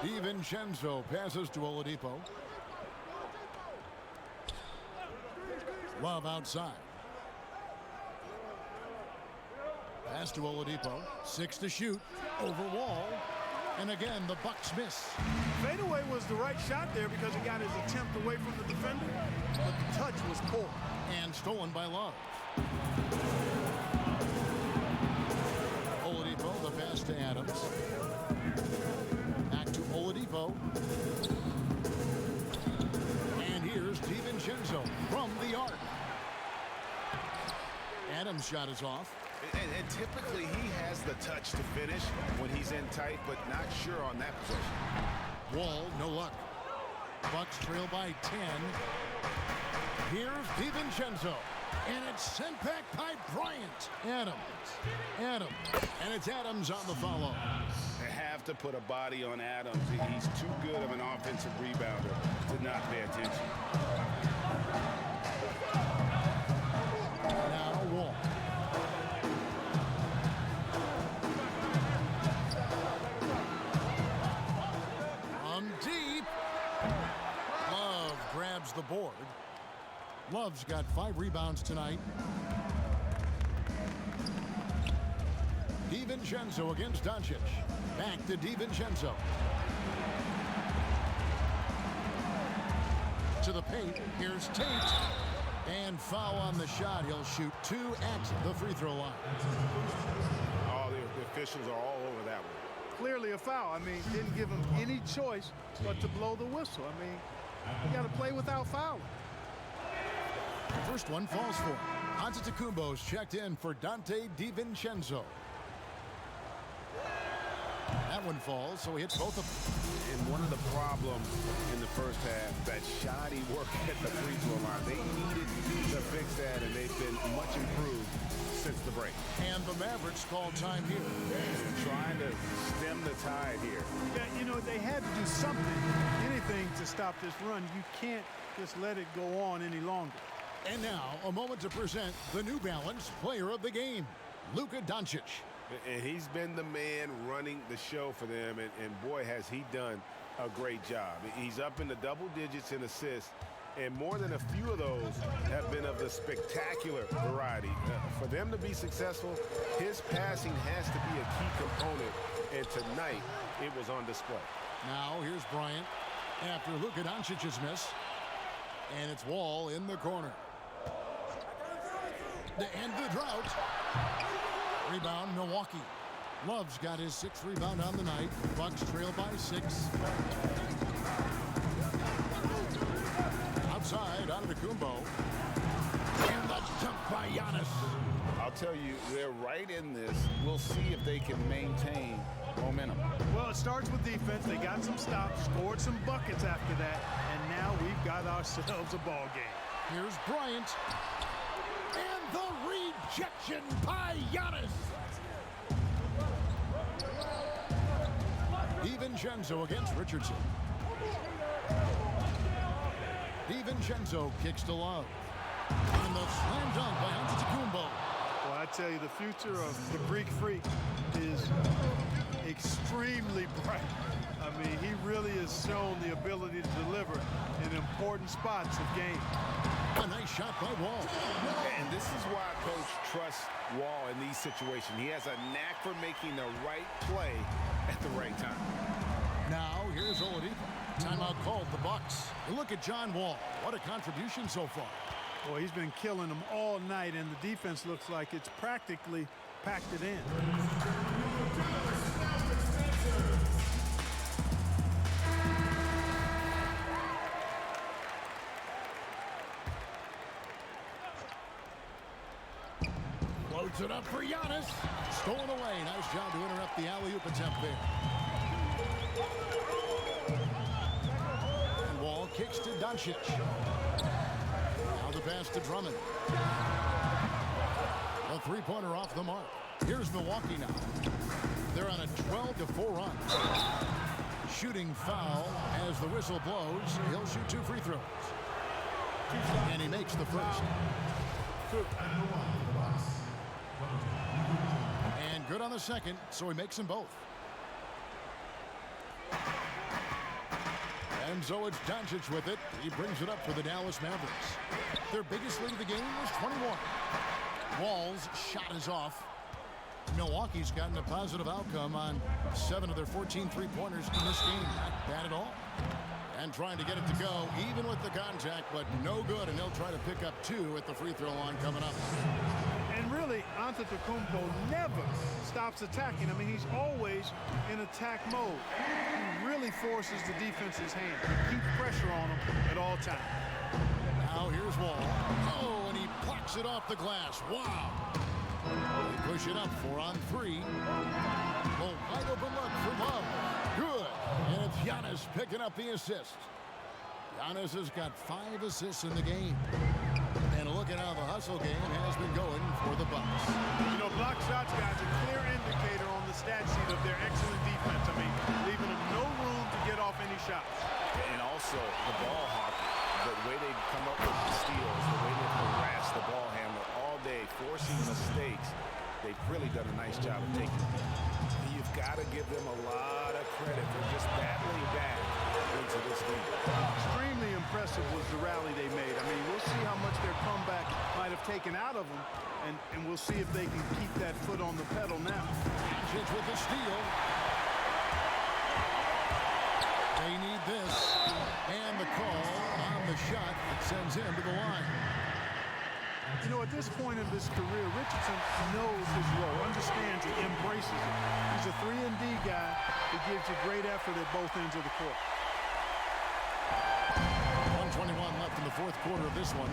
DiVincenzo passes to Oladipo. Love outside. Pass to Oladipo. 6 to shoot. Over Wall. And again, the Bucks miss. Fadeaway was the right shot there because he got his attempt away from the defender, but the touch was poor. And stolen by Love. Oladipo, the pass to Adams. Back to Oladipo. And here's DiVincenzo from the arc. Adams' shot is off. And typically he has the touch to finish when he's in tight, but not sure on that possession. Wall, no luck. Bucks trail by 10. Here's DiVincenzo. And it's sent back by Bryant. Adams. And it's Adams on the follow. They have to put a body on Adams. He's too good of an offensive rebounder to not pay attention. Now Wall. From deep. Love grabs the board. Love's got 5 rebounds tonight. DiVincenzo against Doncic. Back to DiVincenzo. To the paint. Here's Tate. And foul on the shot. He'll shoot 2 at the free throw line. Oh, the officials are all over that one. Clearly a foul. I mean, didn't give him any choice but to blow the whistle. I mean, you got to play without fouling. First one falls for him. Antetokounmpo's checked in for Donte DiVincenzo. That one falls, so he hits both of them. And one of the problems in the first half, that shoddy work at the free throw line. They needed to fix that, and they've been much improved since the break. And the Mavericks call time here. Trying to stem the tide here. Yeah, you know, they had to do something, anything to stop this run. You can't just let it go on any longer. And now, a moment to present the New Balance Player of the Game, Luka Doncic. And he's been the man running the show for them, and boy, has he done a great job. He's up in the double digits in assists, and more than a few of those have been of the spectacular variety. For them to be successful, his passing has to be a key component, and tonight it was on display. Now, here's Bryant after Luka Doncic's miss, and it's Wall in the corner. To end the drought. Rebound, Milwaukee. Love's got his 6th rebound on the night. Bucks trail by 6. Outside, Antetokounmpo. And the jump by Giannis. I'll tell you, they're right in this. We'll see if they can maintain momentum. Well, it starts with defense. They got some stops, scored some buckets after that, and now we've got ourselves a ball game. Here's Bryant. And the rejection by Giannis. DiVincenzo against Richardson. DiVincenzo kicks to Love. And the slam dunk by Antetokounmpo. Well, I tell you, the future of the Greek Freak is extremely bright. I mean, he really has shown the ability to deliver in important spots of game. A nice shot by Wall. And this is why Coach trusts Wall in these situations. He has a knack for making the right play at the right time. Now, here's Oladipo. Timeout called the Bucks. And look at John Wall. What a contribution so far. Boy, he's been killing them all night, and the defense looks like it's practically packed it in. Floats it up for Giannis. Stolen away. Nice job to interrupt the alley-oop attempt there. And Wall kicks to Doncic. Now the pass to Drummond. A three-pointer off the mark. Here's Milwaukee now. They're on a 12-4 run. Shooting foul as the whistle blows. He'll shoot 2 free throws. And he makes the first. good on the second, so he makes them both. And so it's Doncic with it. He brings it up for the Dallas Mavericks. Their biggest lead of the game was 21. Wall's shot is off. Milwaukee's gotten a positive outcome on 7 of their 14 three-pointers in this game. Not bad at all. And trying to get it to go, even with the contact, but no good, and he'll try to pick up 2 at the free throw line coming up. And really, Antetokounmpo never stops attacking. I mean, he's always in attack mode. He really forces the defense's hand. He keeps pressure on him at all times. Now here's Wall. Oh, and he plucks it off the glass. Wow. They push it up 4 on 3. Oh, wide open look for Love. Good. And it's Giannis picking up the assist. Giannis has got 5 assists in the game. And look at how the hustle game has been going for the Bucks. You know, block shots, guys, a clear indicator on the stat sheet of their excellent defense. I mean, leaving them no room to get off any shots. And also the ball hawk, the way they come up with the steals, the way they harass the ball handler all day, forcing mistakes. They've really done a nice job of taking them. You've got to give them a lot of credit for just battling back into this league. Extremely impressive was the rally they made. I mean, we'll see how much their comeback might have taken out of them, and we'll see if they can keep that foot on the pedal now. Doncic with the steal. They need this. And the call on the shot that sends him to the line. You know, at this point in his career, Richardson knows his role, understands it, embraces it. He's a 3-and-D guy who gives you great effort at both ends of the court. 1:21 left in the fourth quarter of this one.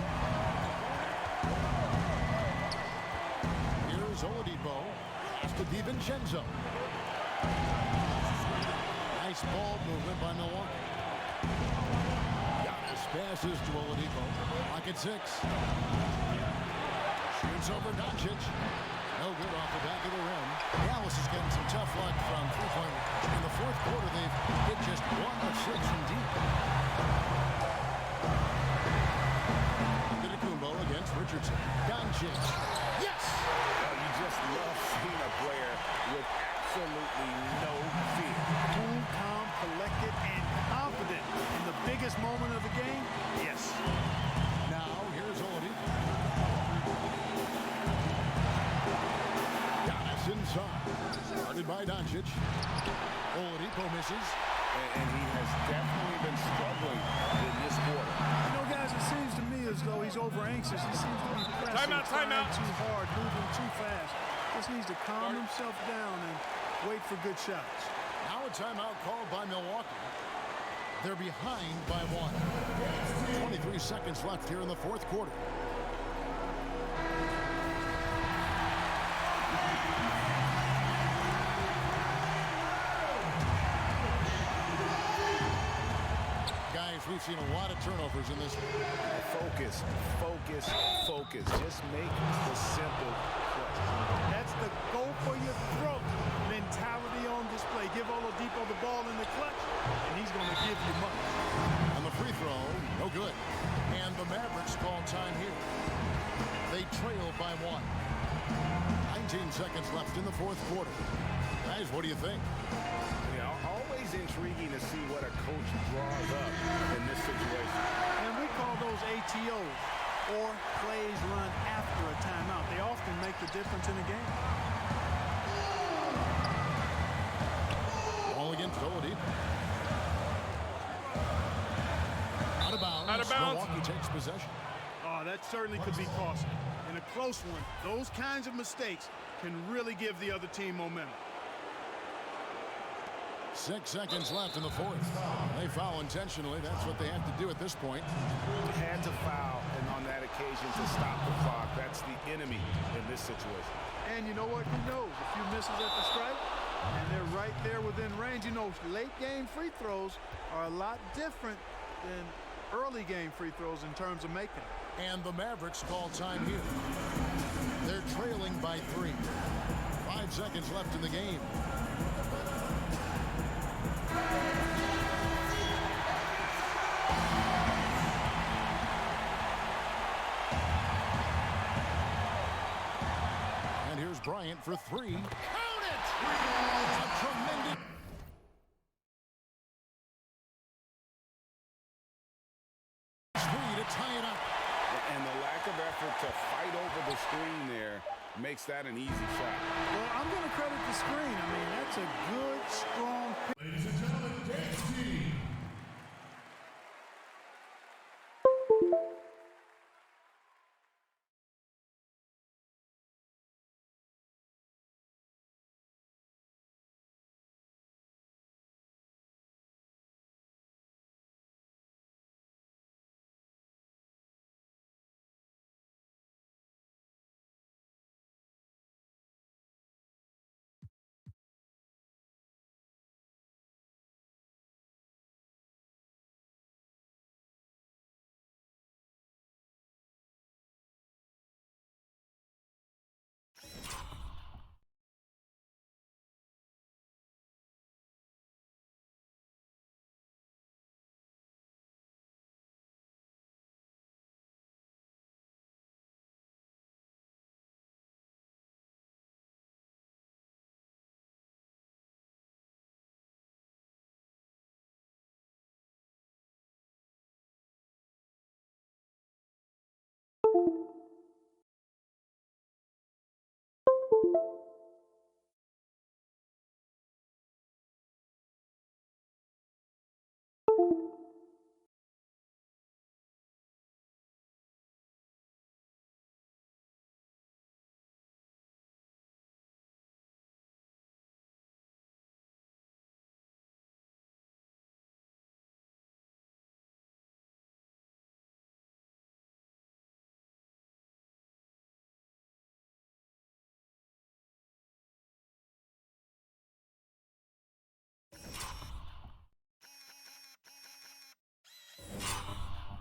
Here's Oladipo. Pass to DiVincenzo. Nice ball movement by Milwaukee. Giannis passes to Oladipo. Lock at 6. Shoots over Doncic. No good off the back of the rim. Dallas is getting some tough luck from three-point range. In the fourth quarter, they've hit just 1 of 6 from deep. Antetokounmpo against Richardson. Doncic. Yes! You just love seeing a player with absolutely no fear. Cool, calm, collected, and confident in the biggest moment of the game. Yes. Now, here's Oladipo. Giannis inside. Started by Doncic. Oladipo misses. And he has definitely been struggling in this quarter. You know, guys, it seems to me as though he's over-anxious. He seems to be pressing, trying too hard, moving too fast. Just needs to calm himself down and wait for good shots. Now a timeout called by Milwaukee. They're behind by 1. 23 seconds left here in the fourth quarter. Guys, we've seen a lot of turnovers in this one. Focus, focus, focus. Just make the simple play. That's the go for your throat mentality on display. Give Oladipo the ball in the clutch, and he's going to give you much. On the free throw, no good. And the Mavericks call time here. They trail by 1. 19 seconds left in the fourth quarter. Guys, what do you think? Yeah, always intriguing to see what a coach draws up in this situation. And we call those ATOs, or plays run after a timeout. They often make the difference in a game. Ball against Oladipo. Out of bounds. Out of bounds. Milwaukee takes possession. Oh, that certainly could be costly. In a close one, those kinds of mistakes can really give the other team momentum. 6 seconds left in the fourth. They foul intentionally. That's what they have to do at this point. Had to foul, and on that occasion to stop the clock. That's the enemy in this situation. And you know what? Who knows? A few misses at the stripe, and they're right there within range. You know, late game free throws are a lot different than early game free throws in terms of making it. And the Mavericks call time here. They're trailing by 3. 5 seconds left in the game. And here's Bryant for 3. Count A tremendous... to tie it up. And the lack of effort to fight over the screen there makes that an easy shot. Well, I'm going to credit the screen. I mean, that's a good, strong... Ladies and gentlemen, dance team.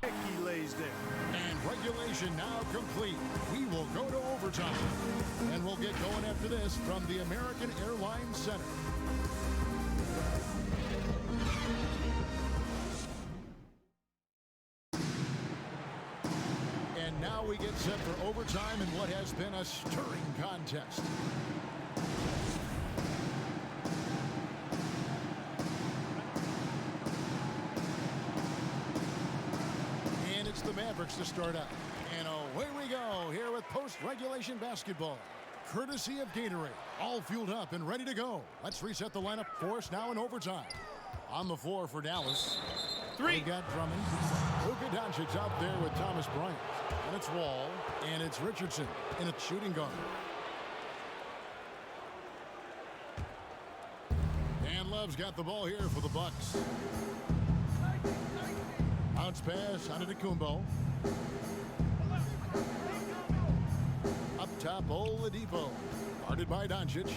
He lays there. And regulation now complete. We will go to overtime. And we'll get going after this from the American Airlines Center. And now we get set for overtime in what has been a stirring contest. The Mavericks to start out. And away we go here with post-regulation basketball. Courtesy of Gatorade. All fueled up and ready to go. Let's reset the lineup for us now in overtime. On the floor for Dallas. They've got Drummond. Luka Doncic out there with Thomas Bryant. And it's Wall. And it's Richardson in a shooting guard. And Love's got the ball here for the Bucks. Bounce pass Antetokounmpo. Up top, Oladipo. Guarded by Doncic.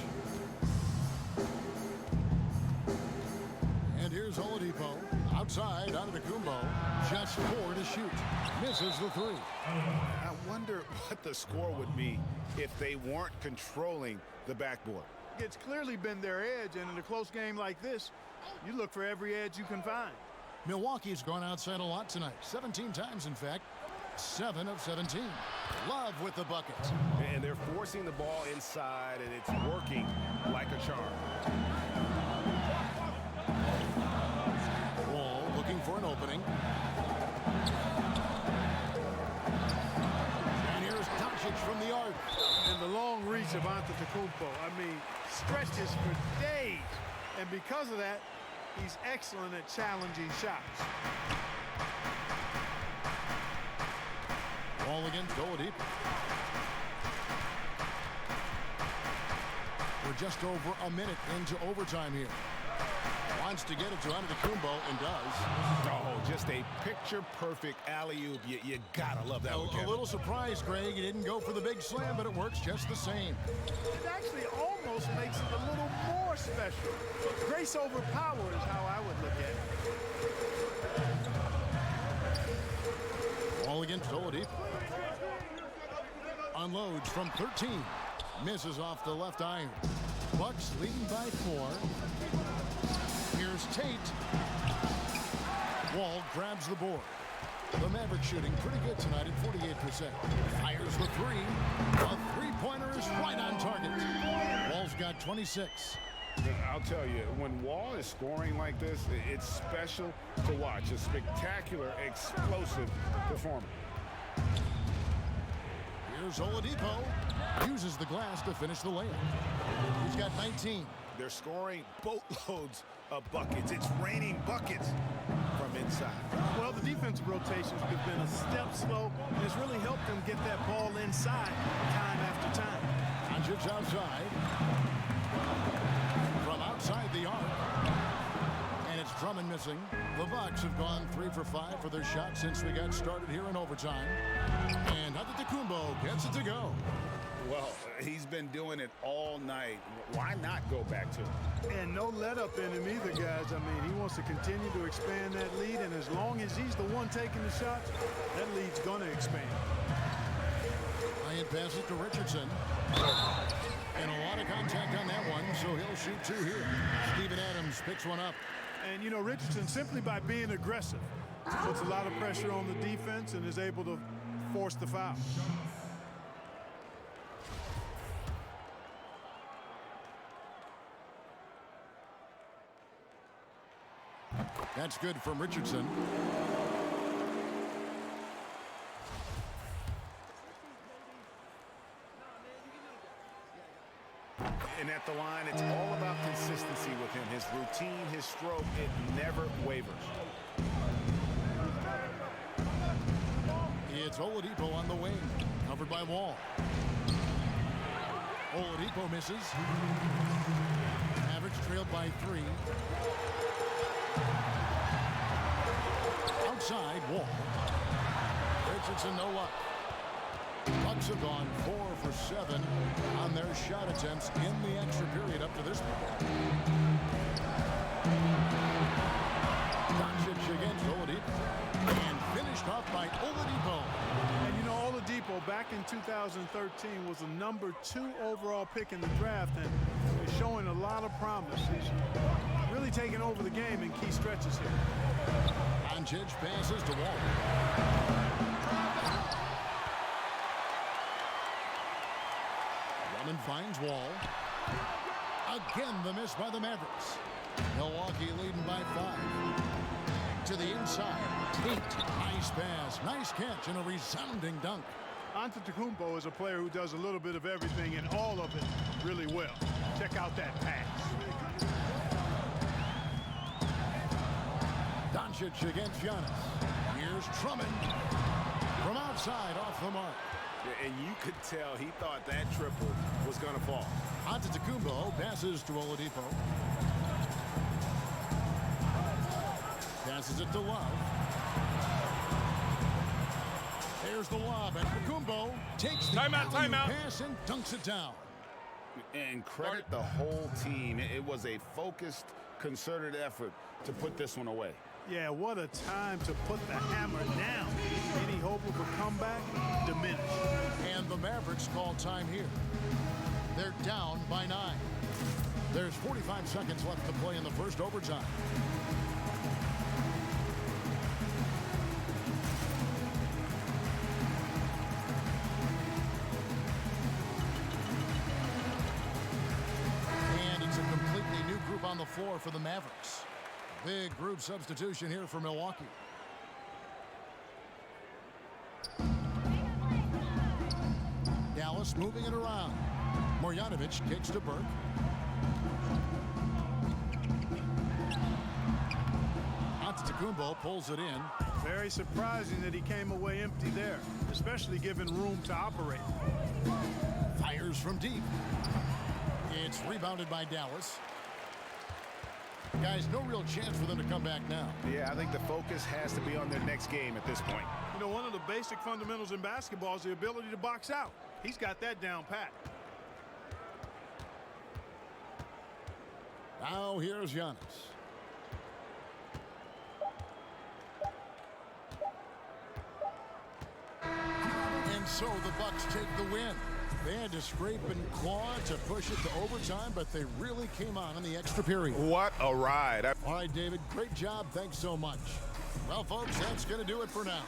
And here's Oladipo. Outside, Antetokounmpo. Just 4 to shoot. Misses the 3. I wonder what the score would be if they weren't controlling the backboard. It's clearly been their edge, and in a close game like this, you look for every edge you can find. Milwaukee's gone outside a lot tonight. 17 times, in fact. 7 of 17. Love with the bucket. And they're forcing the ball inside, and it's working like a charm. Wall looking for an opening. And here's Doncic from the arc. And the long reach of Antetokounmpo. I mean, stretches for days. And because of that, he's excellent at challenging shots. Ball against Oladipo. We're just over a minute into overtime here. Wants to get it to Antetokounmpo and does. Oh, just a picture-perfect alley-oop. You gotta love that one, A little surprised, Greg. He didn't go for the big slam, but it works just the same. It actually almost makes it a little more special. Grace over power is how I would look at it. Ball against Oladipo. Unloads from 13. Misses off the left iron. Bucks leading by 4. Here's Tate. Wall grabs the board. The Mavericks shooting pretty good tonight at 48%. Fires the 3. A three-pointer is right on target. Wall's got 26. I'll tell you, when Wall is scoring like this, it's special to watch. A spectacular, explosive performance. Here's Oladipo. Uses the glass to finish the layup. He's got 19. They're scoring boatloads of buckets. It's raining buckets from inside. Well, the defensive rotations have been a step slow, and it's really helped them get that ball inside time after time. Doncic outside. From outside the arc. And it's Drummond missing. The Bucks have gone 3 for 5 for their shot since we got started here in overtime. And Antetokounmpo gets it to go. Well, he's been doing it all night. Why not go back to it? And no let up in him either, guys. I mean, he wants to continue to expand that lead, and as long as he's the one taking the shots, that lead's going to expand. Bryant passes to Richardson. And a lot of contact on that one, so he'll shoot 2 here. Steven Adams picks one up. And, you know, Richardson, simply by being aggressive, puts a lot of pressure on the defense and is able to force the foul. That's good from Richardson. And at the line, it's all about consistency with him. His routine, his stroke, it never wavers. It's Oladipo on the wing, covered by Wall. Oladipo misses. Mavericks trailed by 3. Outside, Wall. Richardson no luck. Bucks have gone 4 for 7 on their shot attempts in the extra period up to this point. Doncic against Oladipo. And finished off by Oladipo. And you know, Oladipo back in 2013 was the number 2 overall pick in the draft, and he's showing a lot of promise. He's really taking over the game in key stretches here. Doncic passes to Wall. Drummond finds Wall. Again, the miss by the Mavericks. Milwaukee leading by 5. To the inside. Tate. Nice pass. Nice catch and a resounding dunk. Antetokounmpo is a player who does a little bit of everything and all of it really well. Check out that pass. Doncic against Giannis. Here's Drummond. From outside, off the mark. And you could tell he thought that triple was going to fall. Antetokounmpo passes to Oladipo. Passes it to Love. There's the lob, and Antetokounmpo takes the timeout. Pass and dunks it down. And credit the whole team. It was a focused, concerted effort to put this one away. Yeah, what a time to put the hammer down. Any hope of a comeback diminished. And the Mavericks call time here. They're down by 9. There's 45 seconds left to play in the first overtime. And it's a completely new group on the floor for the Mavericks. Big group substitution here for Milwaukee. Dallas moving it around. Marjanovic kicks to Burke. Antetokounmpo pulls it in. Very surprising that he came away empty there, especially given room to operate. Fires from deep. It's rebounded by Dallas. Guys, no real chance for them to come back now. Yeah, I think the focus has to be on their next game at this point. You know, one of the basic fundamentals in basketball is the ability to box out. He's got that down pat. Now here's Giannis. And so the Bucks take the win. They had to scrape and claw to push it to overtime, but they really came on in the extra period. What a ride. All right, David, great job. Thanks so much. Well, folks, that's going to do it for now.